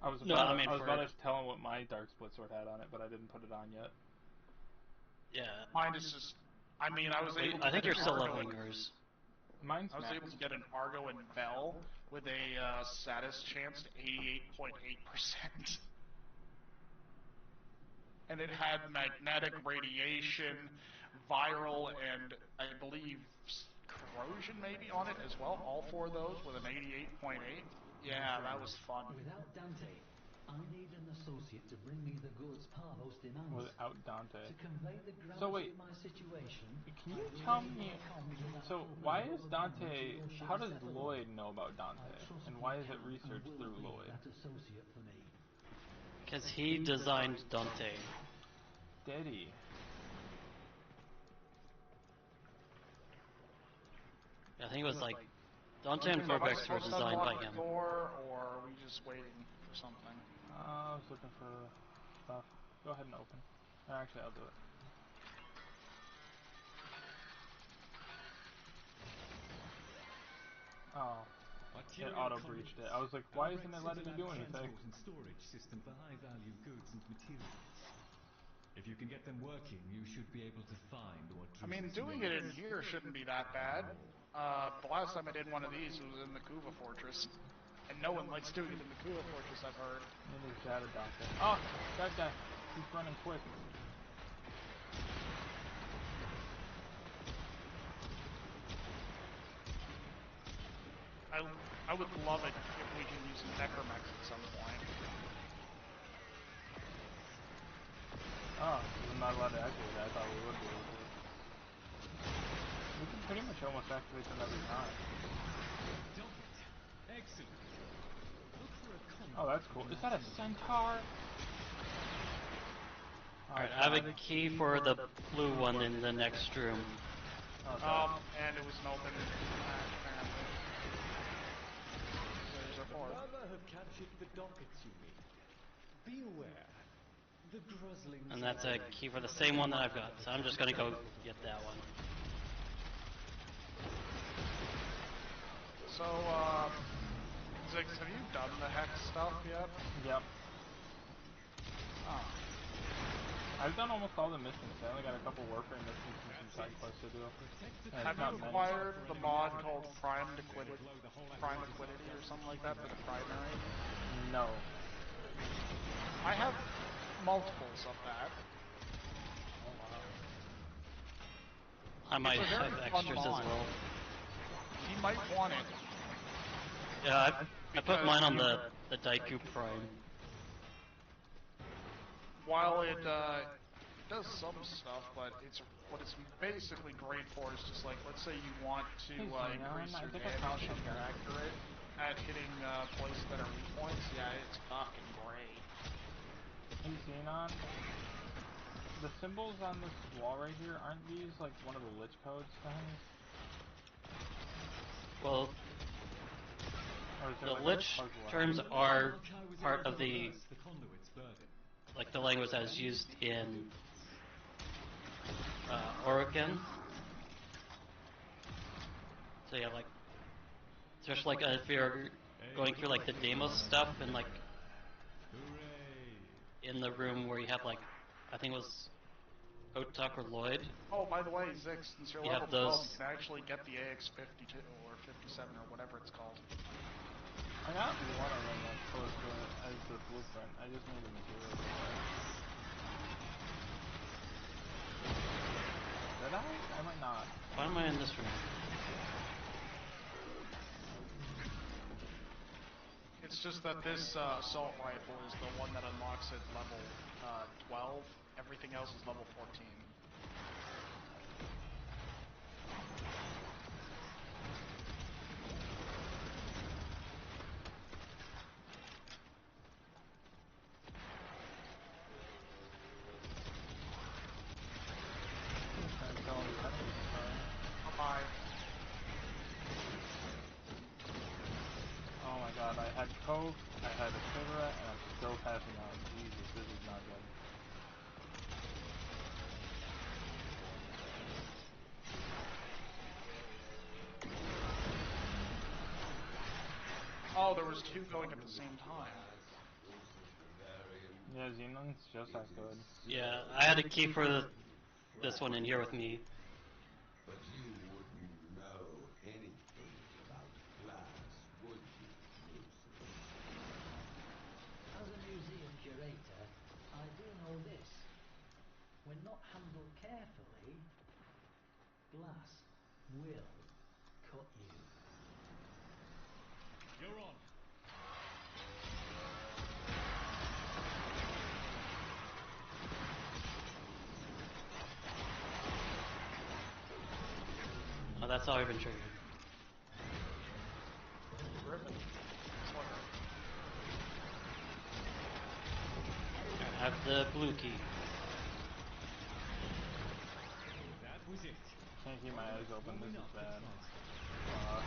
I was No, about, I mean, I was for- about to tell him what my dark split sword had on it, but I didn't put it on yet. Yeah. Mine is just, I mean, I was able to I think get you're an still Argo leveling and- yours. Mine's I was max. able to get an Argo and Vel with a status chance to 88.8%. And it had magnetic radiation, viral, and I believe corrosion maybe on it as well. All four of those with an 88.8. Yeah, that was fun. Without Dante, I need an associate to bring me the goods Parvos demands. Without Dante. To convey the gravity So wait, of my situation, can you I've tell laid me, my comms with that so covenant why of is abandonment Dante, to your ship's how does settlement. Lloyd know about Dante? I trust And you why is it can and researched will through be Lloyd? that associate for me. Because he designed Dante. Daddy. I think it was like Dante and Am I Corbex were supposed to designed by unlock him. the door, or are we just waiting for something? I was looking for stuff. Go ahead and open. Or actually, I'll do it. Oh, it auto-breached it. I was like, why isn't it letting me do anything? And storage system for high-value goods and materials. If you can get them working, you should be able to find what. I mean, doing it in here shouldn't be that bad. The last time I did one of these was in the Kuva Fortress. And no one likes doing it in the Kuva Fortress, I've heard. It is that a Dante. Oh, that guy. He's running quick. I would love it if we can use Necromex at some point. Oh, I'm not allowed to activate that. I thought we would be able to. We can pretty much almost activate them every time. Excellent. Look for a comet. Oh, that's cool. Is that a centaur? Alright, I have a key for the blue one in the next room. Okay. And it was an open hatch, apparently. There's our fourth. Rather have captured the dockets, you mean? Be aware. The Gruslings. And that's a key for the same one that I've got. So I'm just gonna go get that one. So, Ziggs, have you done the Hex stuff yet? Yep. Oh. I've done almost all the missions. I only got a couple Warframe missions and some side quests to do. Yeah, Have it's not you many. acquired the mod called Prime Liquidity or something like that for the primary? No. I have multiples of that. Oh wow. I might It's a very have fun extras as mod. well. He might want it. Yeah, I put mine on the Daiku Prime. While it does some stuff, but what it's basically great for is just like, let's say you want to Hey, Xenon, increase I your think I found damage and you're something. accurate at hitting places that are weak points. Yeah, it's fucking great. Hey Xenon, the symbols on this wall right here, aren't these like one of the Lich Codes things? Well, Or is there the like Lich a puzzle terms element? are Like I was part able of to the, reverse the conduit's burden. like the language that is used in Orokin. So yeah, like, especially like if you're going through like the Deimos stuff and like Hooray! in the room where you have like, I think it was Otak or Lloyd. Oh, by the way, Zix, since you're You level have 12, those- you can actually get the AX-52 or 57 or whatever it's called. I got one of them that's close to it as the blueprint. I just need the material for it. Did I? I might not. Why am I in this room? It's just that this assault rifle is the one that unlocks at level 12. Everything else is level 14. Bye. Oh my god, I had coke, I had a cigarette, and I'm still passing out. Jesus, this is not good. Oh, Oh, there was two going at the same time. Yeah, Xenon's just as good. Yeah, I had a key for this one in here with me. But you wouldn't know anything about glass, would you, Lucius? As a museum curator, I do know this. When not handled carefully, glass will cut you. You're on. Oh, that's already been triggered. Ribbon. I have the blue key. That was it. Can't keep my eyes open, this is bad. Precisely.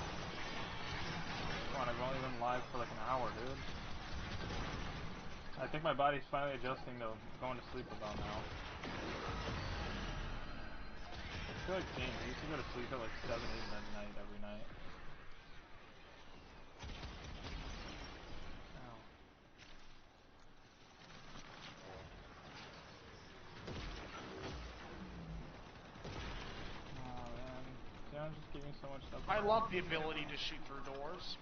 Come on, I've only been live for like an hour, dude. I think my body's finally adjusting to going to sleep about now. I feel like James, I used to go to sleep at like 7, 8 midnight every night. Ow. Oh man, Xenon's just giving so much stuff. I love the ability to shoot through doors.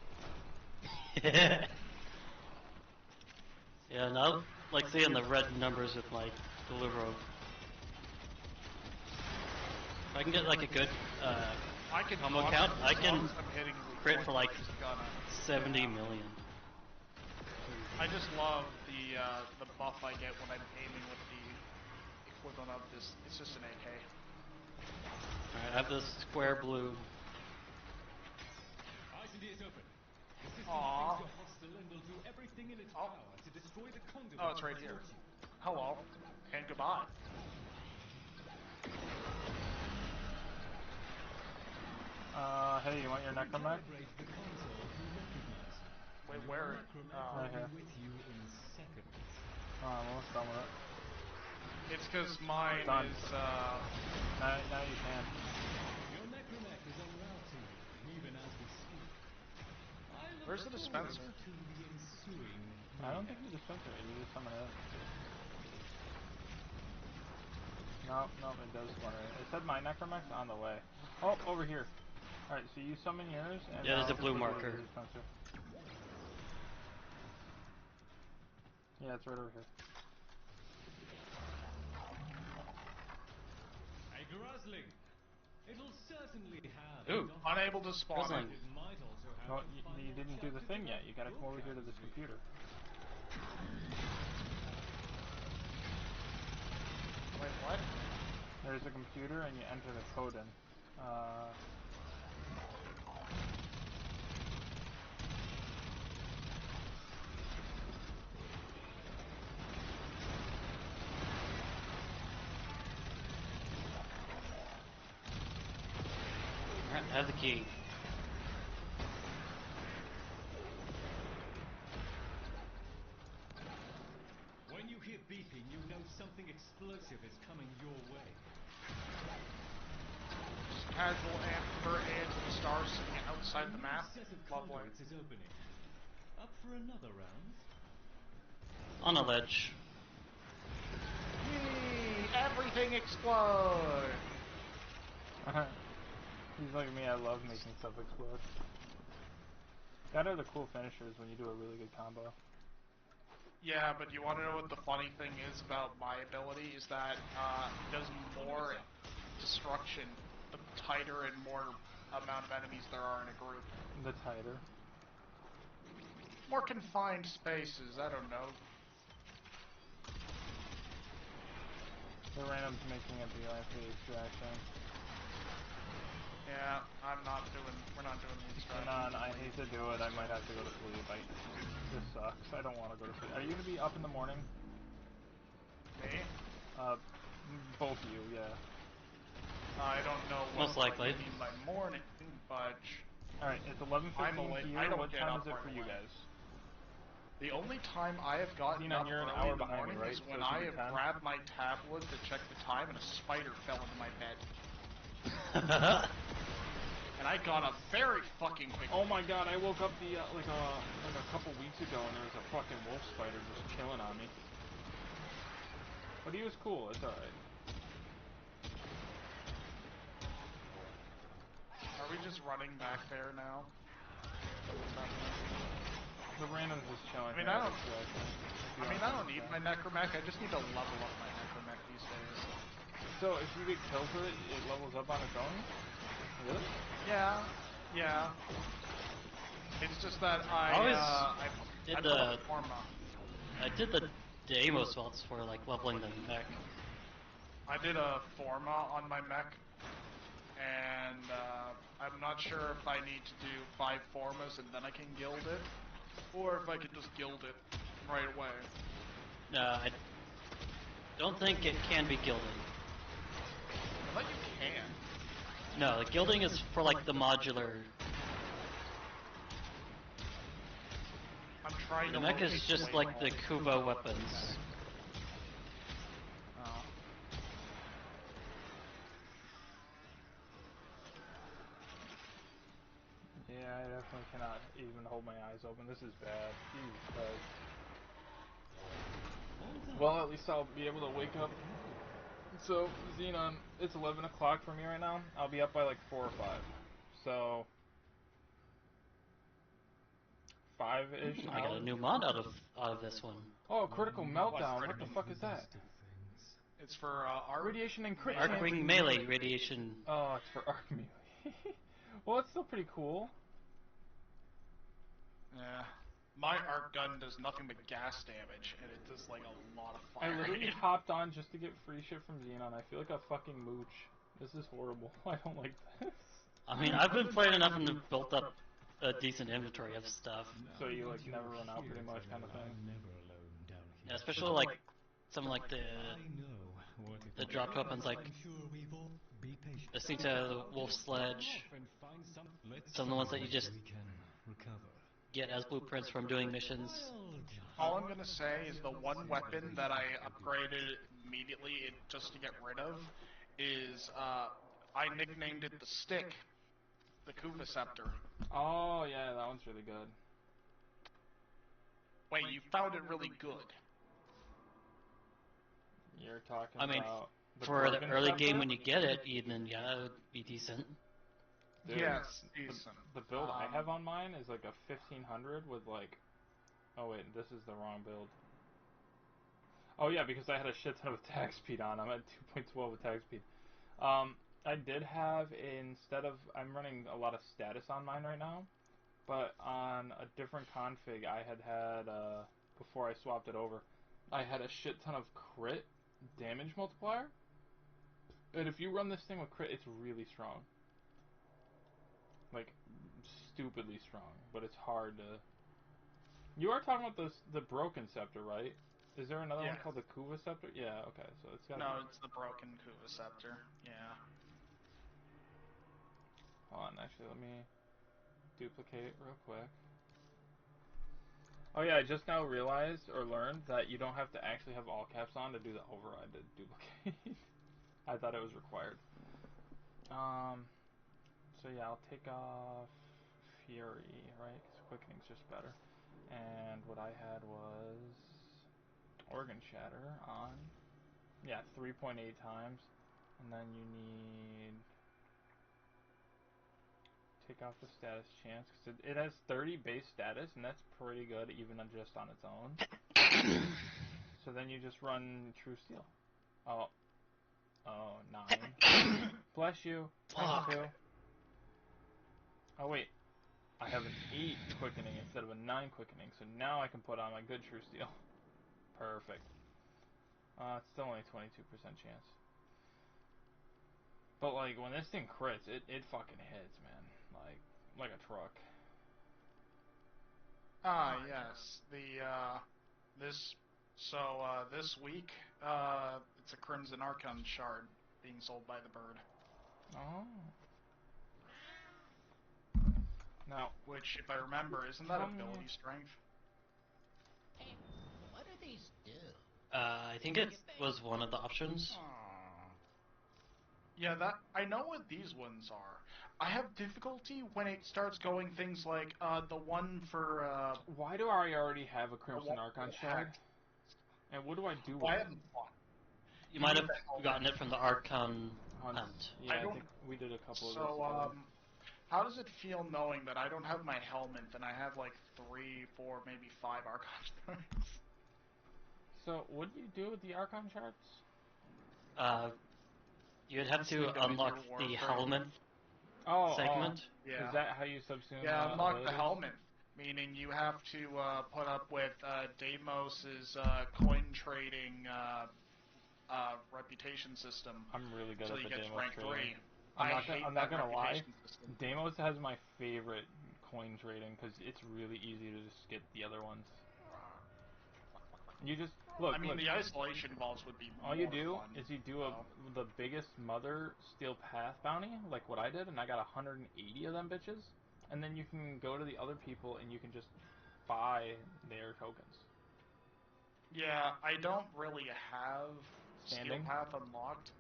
Yeah, now like seeing the red numbers with my deliver. If I can get like a good I can combo count, I can I'm hitting crit for like the gun. 70 million. I just love the buff I get when I'm aiming with the equivalent of this. It's just an AK. Alright, I have this square blue. Eyes and ears open. The system Aww. thinks you're hostile and will do everything in its Oh. power to destroy the conduit. Oh, it's right that here. supports you. Hello and goodbye. Hey, you want your necromech? Calibrate the console to recognize you. Wait, And where? your necromech Oh. will Right here. be with you in seconds. I'm almost done with it. It's because mine Done. is. Now you can. Your necromech is en route to you, even as we speak. I look Where's the forward dispenser? to the ensuing I don't think mayhem. you dispenser it, you just summon it. No, it does splinter. It said my necromech's on the way. Oh, over here. Alright, so you summon yours, and Yeah, there's a I'll blue quickly marker. do the dispenser. Yeah, it's right over here. A Grusling. It'll certainly have. Ooh. Unable to spawn. Grizzling. It might also have Well, the you final didn't do the chapter thing to yet. that You gotta come over here to this broadcast computer. Wait, what? There's a computer, and you enter the code in. Alright, I have the key. When you hear beeping, you know something explosive is coming your way. Just casual amber and to the stars sitting outside the A new map. set of Lovely. conduits is opening. Up for another round? On a ledge. Yee! Everything explode! He's like me, I love making stuff explode. That are the cool finishers when you do a really good combo. Yeah, but you want to know what the funny thing is about my ability? Is that it does more destruction the tighter and more amount of enemies there are in a group. The tighter. More confined spaces, I don't know. The random's making it the IP extraction. Yeah, we're not doing the extraction. I hate to do it, I might have to go to sleep. This sucks, I don't want to go to sleep. Are you going to be up in the morning? Me? Both of you, yeah. I don't know what Most likely. I mean by morning, but Alright, it's 11:15 I'm awake. here, I don't what get time up is it right for you away. guys? the only time I have gotten Xenon, up you're an early hour in the behind me, morning right? is when So it should I be have 10. grabbed my tablet to check the time and a spider fell into my bed. And I got a very fucking big Oh one. my god, I woke up like a couple weeks ago and there was a fucking wolf spider just chilling on me. But he was cool, it's alright. Are we just running back there now? The random's just chilling. I mean, I don't need my necromech. I just need to level up my necromech these days. So if you get killed with it, it levels up on its own? Really? Yeah. It's just that I put a forma. I did the Deimos vaults for like leveling the mech. I did a forma on my mech, and I'm not sure if I need to do 5 formas and then I can guild it, or if I can just guild it right away. I don't think it can be gilded. I thought you can. No, the gilding is for like the modular. I'm trying The to mech is locate just the like the waypoint. Kuva weapons. Oh. Yeah, I definitely cannot even hold my eyes open. This is bad. Jesus Christ. Well, at least I'll be able to wake up. So, Xenon, it's 11 o'clock for me right now. I'll be up by like 4 or 5. So, 5-ish I got a hours. new mod out of this one. Oh, critical meltdown. What the critical? fuck is that? It's for arc. Radiation and crit Arc Wing chance. melee radiation. Oh, it's for arc melee. Well, it's still pretty cool. Yeah. My arc gun does nothing but gas damage, and it does like a lot of fire. I literally hopped on just to get free shit from Xenon. I feel like a fucking mooch. This is horrible. I don't like this. I mean, I've been playing enough and built up a decent inventory of stuff. So you like never run out pretty much kind of thing. Yeah, especially like some like the dropped weapons like the Sita, the Wolf Sledge, some of the ones that you just get as blueprints from doing missions. All I'm gonna say is the one weapon that I upgraded immediately just to get rid of is I nicknamed it the Stick, the Kuva Scepter. Oh yeah, that one's really good. Wait, you found it really good? You're talking I mean, about for the Broken early Scepter? game when you get it, then yeah, it would be decent. Dude, Yes, decent. the build I have on mine is like a 1500 with like... Oh wait, this is the wrong build. Oh yeah, because I had a shit ton of attack speed on. I'm at 2.12 attack speed. I did have, instead of... I'm running a lot of status on mine right now. But on a different config I had before I swapped it over, I had a shit ton of crit damage multiplier. And if you run this thing with crit, it's really strong. Like, stupidly strong. But it's hard to... You are talking about the Broken Scepter, right? Is there another one called the Kuva Scepter? Yeah, okay, so it's got... No, it's the Broken Kuva Scepter, yeah. Hold on, actually, let me duplicate it real quick. Oh yeah, I just now realized or learned that you don't have to actually have all caps on to do the override to duplicate. I thought it was required. So yeah, I'll take off Fury, right? Because Quickening's just better. And what I had was Organ Shatter on. Yeah, 3.8 times. And then you need... Take off the status chance, because it has 30 base status, and that's pretty good even just on its own. So then you just run True Steel. Oh. Oh, 9. Bless you. Fuck. Thank you. Oh wait. I have an 8 quickening instead of a 9 quickening, so now I can put on my good True Steel. Perfect. It's still only 22% chance. But like, when this thing crits, it fucking hits, man. Like a truck. Yes. This week, it's a Crimson Archon shard being sold by the bird. Oh. Now, Which, if I remember, isn't that ability strength? Hey, what do these do? I think it was one of the options. Yeah, that I know what these ones are. I have difficulty when it starts going things like the one for Why do I already have a Crimson Archon shard? hacked. And what do I do with Well, I it? haven't fought. You might need have the helmet. gotten it from the Archon Hunt. hunt. Yeah, I don't- think we did a couple of those So together. how does it feel knowing that I don't have my helmet and I have like 3, 4, maybe 5 Archon shards? So, what do you do with the Archon shards? You'd have Stick 'em to in unlock your the Warframe. helmet Oh, segment. Yeah. Is that how you subsume Yeah, unlock the abilities? helmet. Meaning you have to put up with Deimos's coin trading reputation system I'm really good until at you the get to Deimos rank trading. 3. I hate I'm that not gonna lie. reputation system. Deimos has my favorite coin trading because it's really easy to just skip the other ones. You just look. I mean, look. the isolation balls would be All you more do fun, is you do though. the biggest mother steel path bounty, like what I did, and I got 180 of them bitches. And then you can go to the other people and you can just buy their tokens. Yeah, I don't really have Standing? Steel Path unlocked.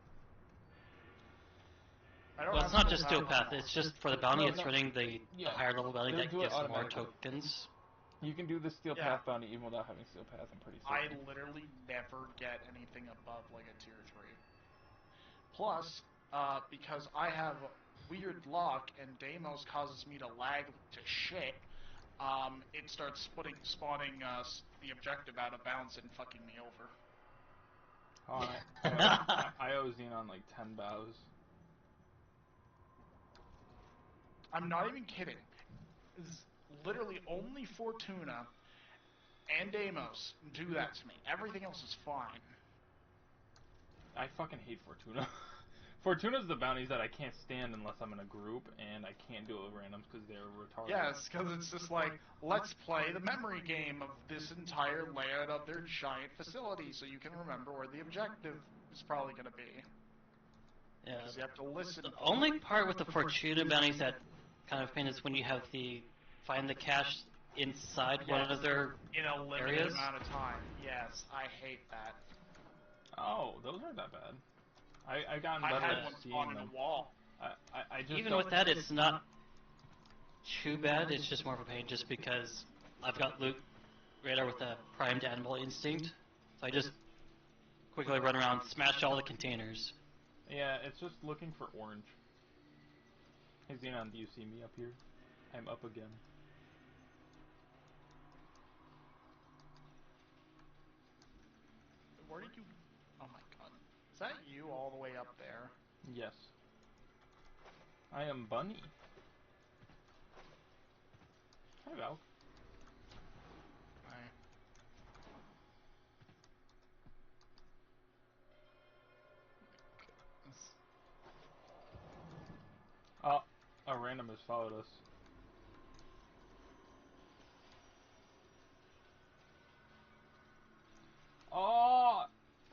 I don't Well, have it's not just Steel Steel Path, unlocked. it's just for the bounty, No, it's no. running the Yeah, higher level bounty they'll that do it gives more automatically. tokens. You can do the steel Yeah. path bounty even without having steel path. I'm pretty I certain. literally never get anything above like a tier 3. Plus, because I have weird luck and Deimos causes me to lag to shit, it starts spawning the objective out of bounds and fucking me over. I owe Xenon like 10 bows. I'm not even kidding. It's literally only Fortuna and Deimos do that to me. Everything else is fine. I fucking hate Fortuna. Fortuna's the bounties that I can't stand unless I'm in a group, and I can't do it with randoms because they're retarded. Yes, because it's just like, let's play the memory game of this entire layout of their giant facility so you can remember where the objective is probably going to be. Yeah. Because you have to listen. The only part with the Fortuna bounties that kind of pain is when you have the find the cache inside one of their in a limited areas. amount of time. Yes, I hate that. Oh, those aren't that bad. I've gotten I better had at one seeing spawn in them. a wall. I just Even don't... with that, it's not too bad. It's just more of a pain, just because I've got Luke radar with a primed animal instinct, so I just quickly run around, smash all the containers. Yeah, it's just looking for orange. Hey Xenon, do you see me up here? I'm up again. Where did you... Oh my god. Is that you all the way up there? Yes. I am Bunny. Hi, Val. Hi. Oh, a random has followed us. Oh!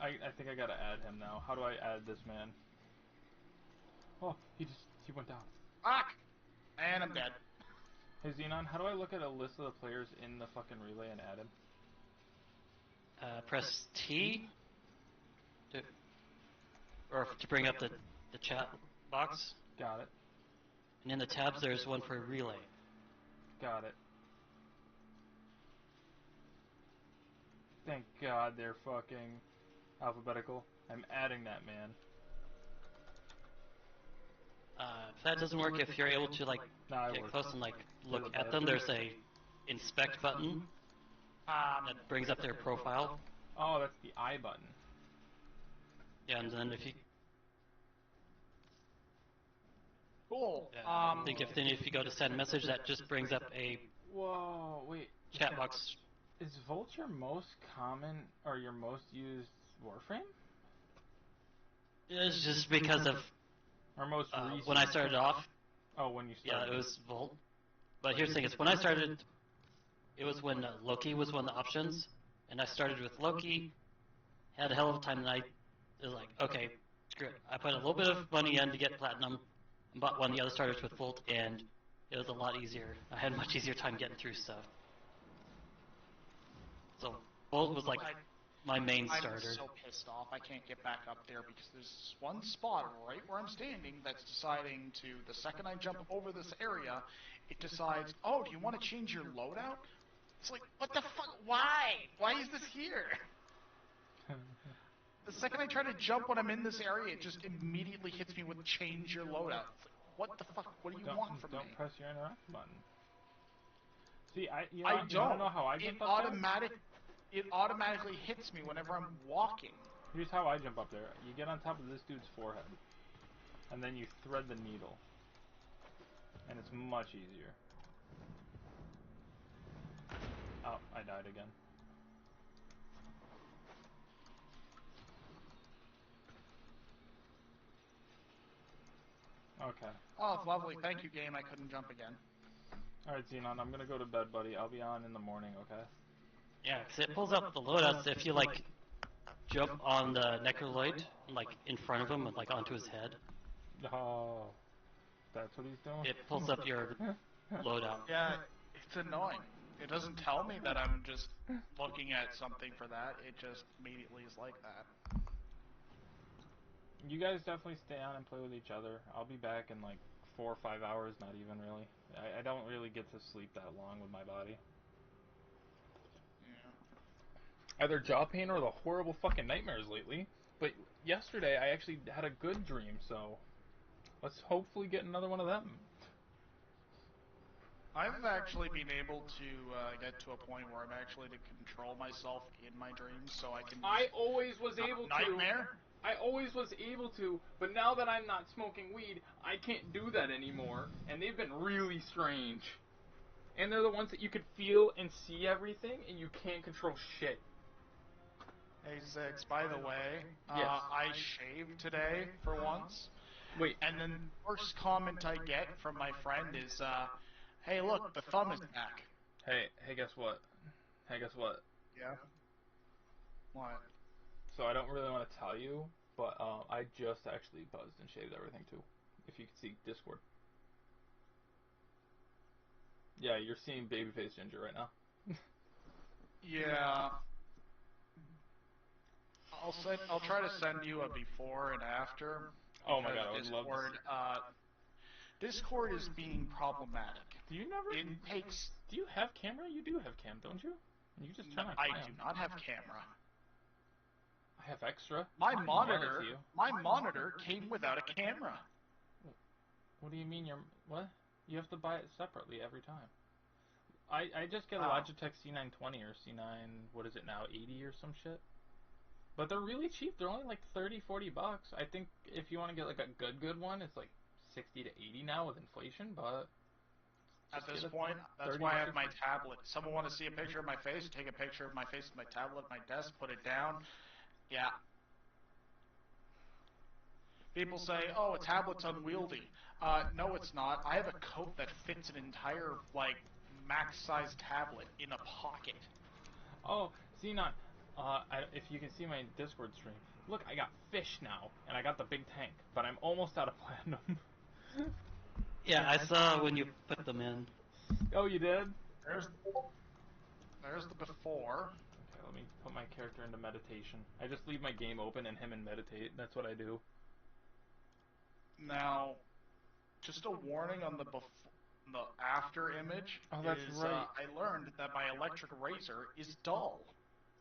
I think I gotta add him now. How do I add this man? Oh, he went down. Fuck! And I'm dead. Hey Xenon, how do I look at a list of the players in the fucking relay and add him? Press T to bring up the chat box. Got it. And in the tabs, there's one for relay. Got it. Thank God they're fucking alphabetical. I'm adding that man. If that doesn't work, if you're able to like Nah, it get works. close and like look There's a at bad- them, there's a inspect button that brings up their profile. Oh, that's the I button. Yeah, and then if you Cool. I think if you go to send message, that just brings up a Whoa, wait. chat box. Is Volt your most common or your most used Warframe? It's just because of Or most recent? when I started off. Oh, when you Yeah, started. it was Volt. But here's the thing: is when I started, it was when Loki was one of the options, and I started with Loki. Had a hell of a time, and I was like, okay, screw it. I put a little bit of money in to get platinum, and bought one of the other starters with Volt, and it was a lot easier. I had a much easier time getting through stuff. So Volt was like my main I'm starter. so pissed off I can't get back up there because there's this one spot right where I'm standing that's deciding to, the second I jump over this area, it decides, oh, do you want to change your loadout? It's like, what the fuck? Why? Why is this here? The second I try to jump when I'm in this area, it just immediately hits me with change your loadout. It's like, what the fuck? What do you want from me? Don't press your interact button. See, you I want to don't. know how I It jump up there? It automatically hits me whenever I'm walking. Here's how I jump up there. You get on top of this dude's forehead, and then you thread the needle, and it's much easier. Oh, I died again. Okay. Oh, it's lovely. Thank you, game. I couldn't jump again. Alright, Xenon, I'm gonna go to bed, buddy. I'll be on in the morning, okay? Yeah, because it pulls up the loadouts if you like jump on the Necroloid, like in front of him, and like onto his head. Oh, that's what he's doing? It pulls up your loadout. Yeah, it's annoying. It doesn't tell me that I'm just looking at something for that. It just immediately is like that. You guys definitely stay on and play with each other. I'll be back in like 4 or 5 hours, not even really. I don't really get to sleep that long with my body. Yeah. Either jaw pain or the horrible fucking nightmares lately. But yesterday I actually had a good dream, so let's hopefully get another one of them. I've actually been able to get to a point where I'm actually to control myself in my dreams, so I can. I always was able to. Nightmare? I always was able to, but now that I'm not smoking weed, I can't do that anymore. And they've been really strange. And they're the ones that you could feel and see everything, and you can't control shit. Hey Six, by the way, Yes. I shaved today for once. Wait. And then the first comment I get from my friend is, hey look, the thumb is back. Hey, guess what? Yeah? What? So I don't really want to tell you, but I just actually buzzed and shaved everything too. If you can see Discord. Yeah, you're seeing Babyface Ginger right now. Yeah. I'll try to send you a before and after. Oh my god, I would love Discord, Discord is being problematic. Do you never? It takes. Do you have camera? You do have cam, don't you? You just turn on I cam. do not have camera. I have extra. My I can mail it monitor. to you. My monitor came without a camera. What do you mean what? You have to buy it separately every time. I just get a Oh. Logitech C920 or C9, what is it now, 80 or some shit? But they're really cheap. They're only like 30, 40 bucks. I think if you want to get like a good one, it's like 60 to 80 now with inflation, but At just this get a point, that's 30 why I to have my 50. tablet. Someone want to see a picture of my face? Take a picture of my face with my tablet, my desk, put it down. Yeah. People say, oh, a tablet's unwieldy. No, it's not. I have a coat that fits an entire, like, max-size tablet in a pocket. Oh, Xenon, if you can see my Discord stream, look, I got fish now, and I got the big tank, but I'm almost out of platinum. Yeah, I saw when you put them in. Oh, you did? There's the before. Okay, let me put my character into meditation. I just leave my game open and him and meditate. That's what I do. Now, just a warning on the after image Oh, that's is right. I learned that my electric razor is dull.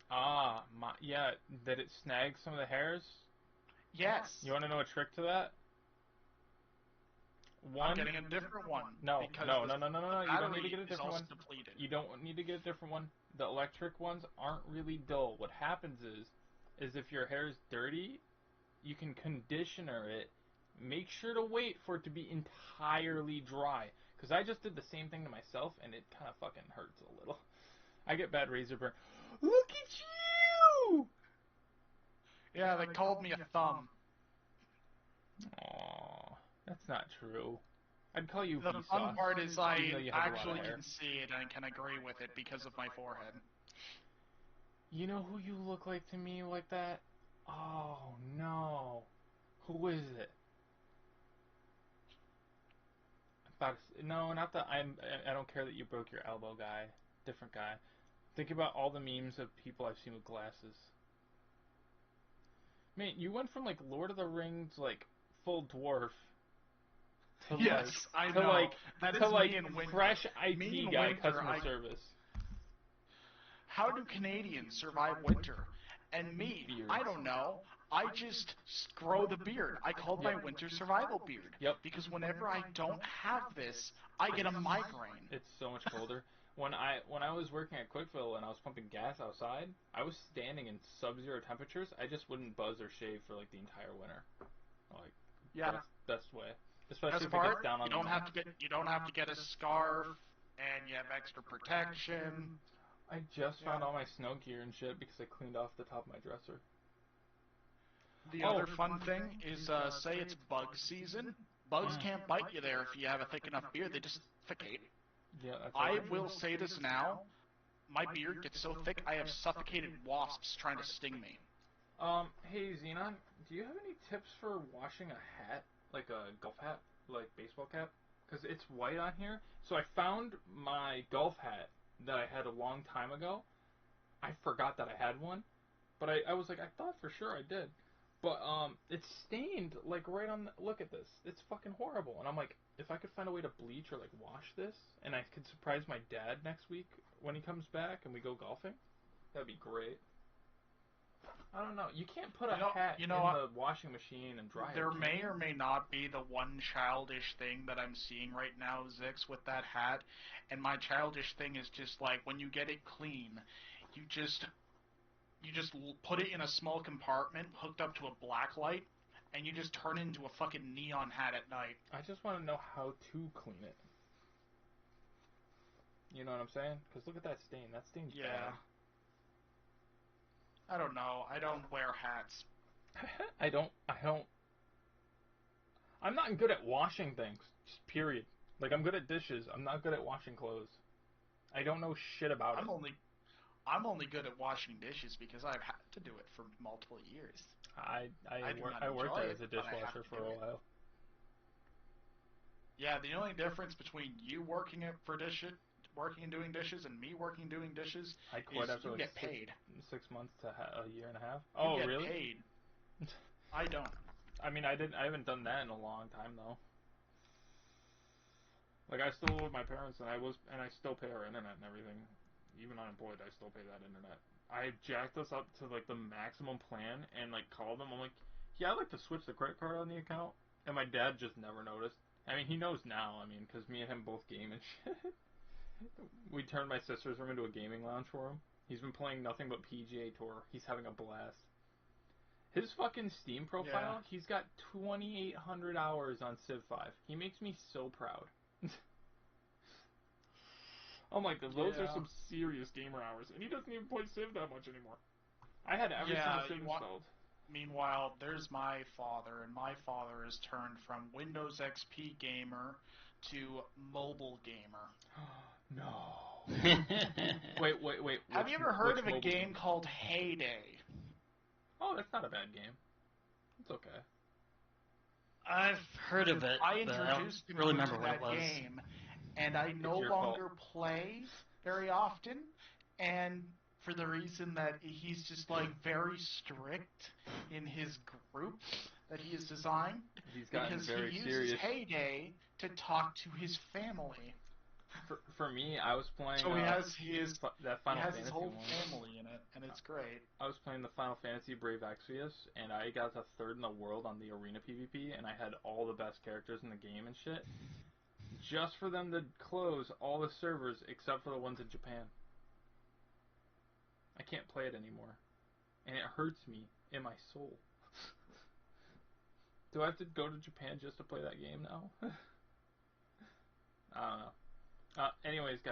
Ah, yeah, did it snag some of the hairs? Yes. You want to know a trick to that? I'm getting a different one. No, because no. the You don't need to battery get a is different also one. depleted. You don't need to get a different one. The electric ones aren't really dull. What happens is if your hair is dirty, you can conditioner it. Make sure to wait for it to be entirely dry. Because I just did the same thing to myself, and it kind of fucking hurts a little. I get bad razor burn. Look at you! Yeah, they called me a thumb. Aww, that's not true. I'd call you The Vsauce, fun part is even I though you have a lot of actually hair. can see it and I can agree with it because of my forehead. You know who you look like to me like that? Oh no. Who is it? No, not the I don't care that you broke your elbow guy. Different guy. Think about all the memes of people I've seen with glasses. Man, you went from like Lord of the Rings, like full dwarf, to Yes, I to know. like That is to like me in winter. fresh Me IT in guy winter, customer service. How do Canadians survive winter? And me, Beards. I don't know. I just grow the beard. I call it my winter survival beard. Yep. Because whenever I don't have this, I get a migraine. It's so much colder. When I was working at Quickfill and I was pumping gas outside, I was standing in sub-zero temperatures. I just wouldn't buzz or shave for like the entire winter. Like, Yeah. best way. Especially Best if it part, gets down on you don't have to get a scarf, and you have extra protection. I just found Yeah. all my snow gear and shit because I cleaned off the top of my dresser. The other fun thing is, say it's bug season. Bugs can't bite you there if you have a thick enough beard. They just suffocate. Yeah, that's I will say this now. My beard gets so thick, I have suffocated wasps trying to sting me. Hey Xenon, do you have any tips for washing a hat, like a golf hat, like baseball cap? Because it's white on here. So I found my golf hat that I had a long time ago. I forgot that I had one, but I was like, I thought for sure I did. But it's stained like right on the, look at this. It's fucking horrible. And I'm like, if I could find a way to bleach or like wash this, and I could surprise my dad next week when he comes back and we go golfing, that'd be great. I don't know. You can't put a hat in the washing machine and dry it. There may or may not be the one childish thing that I'm seeing right now, Zix, with that hat. And my childish thing is just like, when you get it clean, you just put it in a small compartment hooked up to a black light, and you just turn it into a fucking neon hat at night. I just want to know how to clean it. You know what I'm saying? Because look at that stain. That stain's bad. I don't know. I don't wear hats. I'm not good at washing things. Just period. Like, I'm good at dishes. I'm not good at washing clothes. I don't know shit about it. I'm only good at washing dishes because I've had to do it for multiple years. I do worked not enjoy as a it, but I have dishwasher to for do a it. while. Yeah, the only difference between you working and doing dishes, and me working and doing dishes I quit is after you like get paid. 6 months to a year and a half. You Oh, get really? paid. I don't. I mean, I haven't done that in a long time though. Like, I still live with my parents, and I still pay our internet and everything. Even unemployed, I still pay that internet. I jacked us up to like the maximum plan, and like called them. I'm like, yeah, I'd like to switch the credit card on the account, and my dad just never noticed. I mean, he knows now. I mean, because me and him both game and shit. We turned my sister's room into a gaming lounge for him. He's been playing nothing but PGA Tour. He's having a blast. His fucking Steam profile, he's got 2,800 hours on Civ 5. He makes me so proud. I'm like, those are some serious gamer hours. And he doesn't even play Civ that much anymore. I had every single Civ installed. Meanwhile, there's my father, and my father has turned from Windows XP gamer to mobile gamer. No. Wait. Have you ever heard of a game called Heyday? Oh, that's not a bad game. It's okay. I've heard of it, I but I don't introduced him really to remember what that it was. game, and I no longer play very often, and for the reason that he's just like very strict in his group that he has designed, because he uses Heyday to talk to his family. For me, I was playing. So he has that Final Fantasy his whole one. family in it, and it's great. I was playing the Final Fantasy Brave Exvius, and I got to third in the world on the arena PvP, and I had all the best characters in the game and shit. Just for them to close all the servers except for the ones in Japan. I can't play it anymore, and it hurts me in my soul. Do I have to go to Japan just to play that game now? I don't know. Anyways, guys.